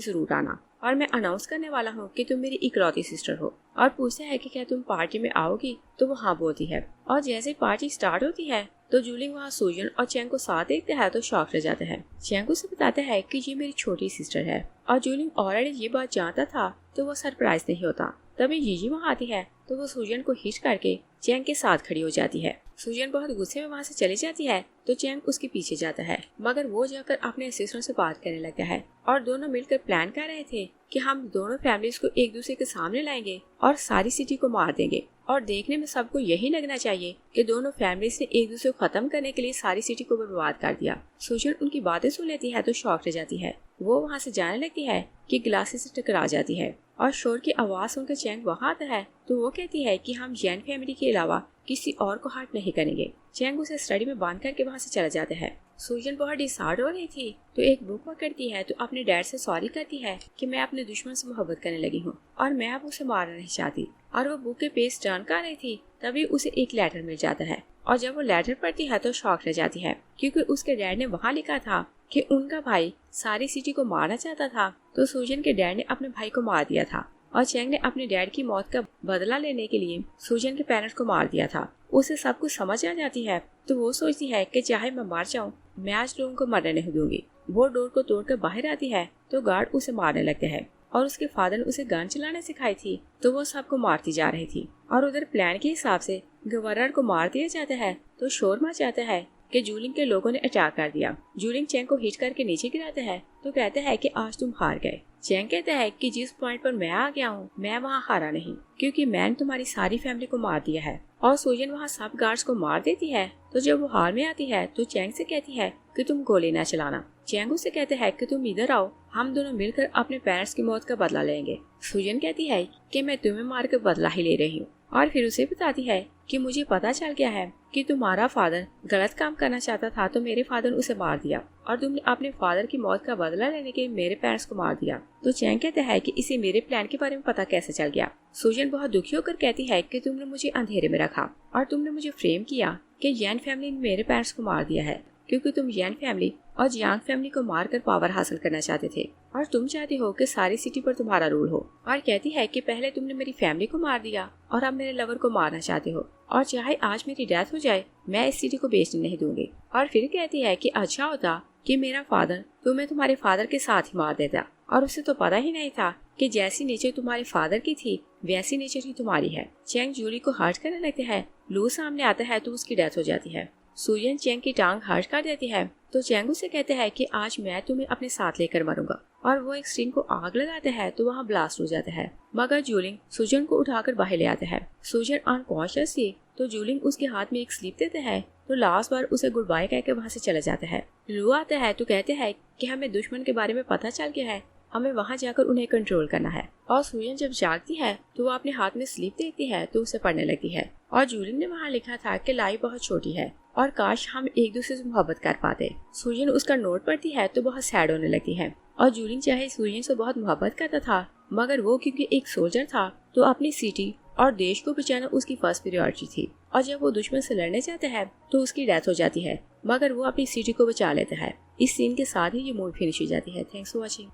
[SPEAKER 1] जरूर आना और मैं अनाउंस करने वाला हूँ कि तुम मेरी इकलौती सिस्टर हो। और पूछता है कि क्या तुम पार्टी में आओगी तो वो हाँ बोलती है। और जैसे पार्टी स्टार्ट होती है तो जूलिंग वहाँ सूजन और चैंग को साथ देखता है तो शॉक रह जाता है। चैंग उसे बताता है कि ये मेरी छोटी सिस्टर है और जूलिंग ऑलरेडी ये बात जानता था तो वो सरप्राइज नहीं होता। तभी यीजी वहाँ आती है तो वो सूजन को हिट करके चैंग के साथ खड़ी हो जाती है। सूजन बहुत गुस्से में वहाँ से चली जाती है तो चैंग उसके पीछे जाता है मगर वो जाकर अपने असिस्टेंट से बात करने लगता है और दोनों मिलकर प्लान कर रहे थे कि हम दोनों फैमिलीज को एक दूसरे के सामने लाएंगे और सारी सिटी को मार देंगे। और देखने में सबको यही लगना चाहिए कि दोनों फैमिलीज ने एक दूसरे को खत्म करने के लिए सारी सिटी को बर्बाद कर दिया। सूजन उनकी बातें सुन लेती है तो शॉक रह जाती है। वो वहाँ से जाने लगती है कि ग्लासेस से टकरा जाती है और शोर की आवाज सुनकर चैंग वहाँ आता है तो वो कहती है कि हम यन फैमिली के अलावा किसी और को हर्ट नहीं करेंगे। चैंग उसे स्टडी में बांध करके वहाँ से चला जाता है। सूजन बहुत डिसहार्ट हो रही थी तो एक बुक पकड़ती है तो अपने डैड से सॉरी करती है कि मैं अपने दुश्मन से मोहब्बत करने लगी हूँ और मैं अब उसे मारना नहीं चाहती। और वो बुक के पेज टर्न कर रही थी तभी उसे एक लेटर मिल जाता है और जब वो लेटर पढ़ती है तो शॉक रह जाती है क्योंकि उसके डैड ने वहाँ लिखा था कि उनका भाई सारी सिटी को मारना चाहता था तो सूजन के डैड ने अपने भाई को मार दिया था और चैंग ने अपने डैड की मौत का बदला लेने के लिए सूजन के पेरेंट्स को मार दिया था। उसे सब कुछ समझ आ जाती है तो वो सोचती है कि चाहे मैं मार जाऊं मैं आज लोगों को मरने नहीं दूंगी। वो डोर को तोड़कर बाहर आती है तो गार्ड उसे मारने लगते हैं और उसके फादर ने उसे गन चलाने सिखाई थी तो वो सबको मारती जा रही थी। और उधर प्लान के हिसाब से गवर्नर को मार दिया जाता है तो शोर मच जाता है कि जूलिंग के लोगों ने अटैक कर दिया। जूलिंग चैंग को हिट करके नीचे गिराता है तो कहता है कि आज तुम हार गए। चैंग कहता है कि जिस पॉइंट पर मैं आ गया हूँ मैं वहाँ हारा नहीं क्योंकि मैंने तुम्हारी सारी फैमिली को मार दिया है। और सूजन वहाँ सब गार्ड्स को मार देती है तो जब वो हार में आती है तो चैंग से कहती है कि तुम गोली न चलाना। चैंग उससे कहते हैं कि तुम इधर आओ, हम दोनों मिलकर अपने पेरेंट्स की मौत का बदला लेंगे। सूजन कहती है कि मैं तुम्हें मार कर बदला ही ले रही हूँ और फिर उसे बताती है कि मुझे पता चल गया है कि तुम्हारा फादर गलत काम करना चाहता था तो मेरे फादर ने उसे मार दिया और तुमने अपने फादर की मौत का बदला लेने के लिए मेरे पेरेंट्स को मार दिया। तो चैंग कहता है कि इसे मेरे प्लान के बारे में पता कैसे चल गया। सूजन बहुत दुखी होकर कहती है कि तुमने मुझे अंधेरे में रखा और तुमने मुझे फ्रेम किया कि यन फैमिली ने मेरे पेरेंट्स को मार दिया है क्योंकि तुम यन फैमिली और जियांग फैमिली को मारकर पावर हासिल करना चाहते थे और तुम चाहते हो कि सारी सिटी पर तुम्हारा रूल हो। और कहती है कि पहले तुमने मेरी फैमिली को मार दिया और अब मेरे लवर को मारना चाहते हो और चाहे आज मेरी डेथ हो जाए मैं इस सिटी को बेचने नहीं दूंगी। और फिर कहती है कि अच्छा होता कि मेरा फादर तुम्हें तुम्हारे फादर के साथ ही मार देता और उसे तो पता ही नहीं था कि जैसी नेचर तुम्हारे फादर की थी वैसी नेचर ही तुम्हारी है। चैंग जूली को हर्ट करने लगते हैं। लू सामने आता है तो उसकी डेथ हो जाती है सुजन चैंग की टांग हर्ष कर देती है तो चैंग उसे कहते हैं कि आज मैं तुम्हें अपने साथ लेकर मरूंगा, और वो एक स्क्रीन को आग लगाते हैं तो वहाँ ब्लास्ट हो जाता है। मगर जूलिंग सुजन को उठाकर बाहर ले आता है। सुजन अनकॉन्शियस थी तो जूलिंग उसके हाथ में एक स्लीप देते हैं तो लास्ट बार उसे गुड बाय कहकर वहाँ से चला जाता है। लू आता है तो कहते हैं कि हमें दुश्मन के बारे में पता चल गया है, हमें वहाँ जाकर उन्हें कंट्रोल करना है। और सुजन जब जागती है तो वो अपने हाथ में स्लीप देखती है तो उसे पढ़ने लगती है। और जूलिंग ने वहाँ लिखा था कि लाइफ बहुत छोटी है और काश हम एक दूसरे से मोहब्बत कर पाते। सुजन उसका नोट पढ़ती है तो बहुत सैड होने लगती है। और जूलिंग चाहे सुजन से बहुत मोहब्बत करता था, मगर वो क्योंकि एक सोल्जर था तो अपनी सिटी और देश को बचाना उसकी फर्स्ट प्रायोरिटी थी। और जब वो दुश्मन से लड़ने जाता है तो उसकी डेथ हो जाती है, मगर वो अपनी सिटी को बचा लेता है। इस सीन के साथ ही ये मूवी फिनिश हो जाती है। Thanks for watching.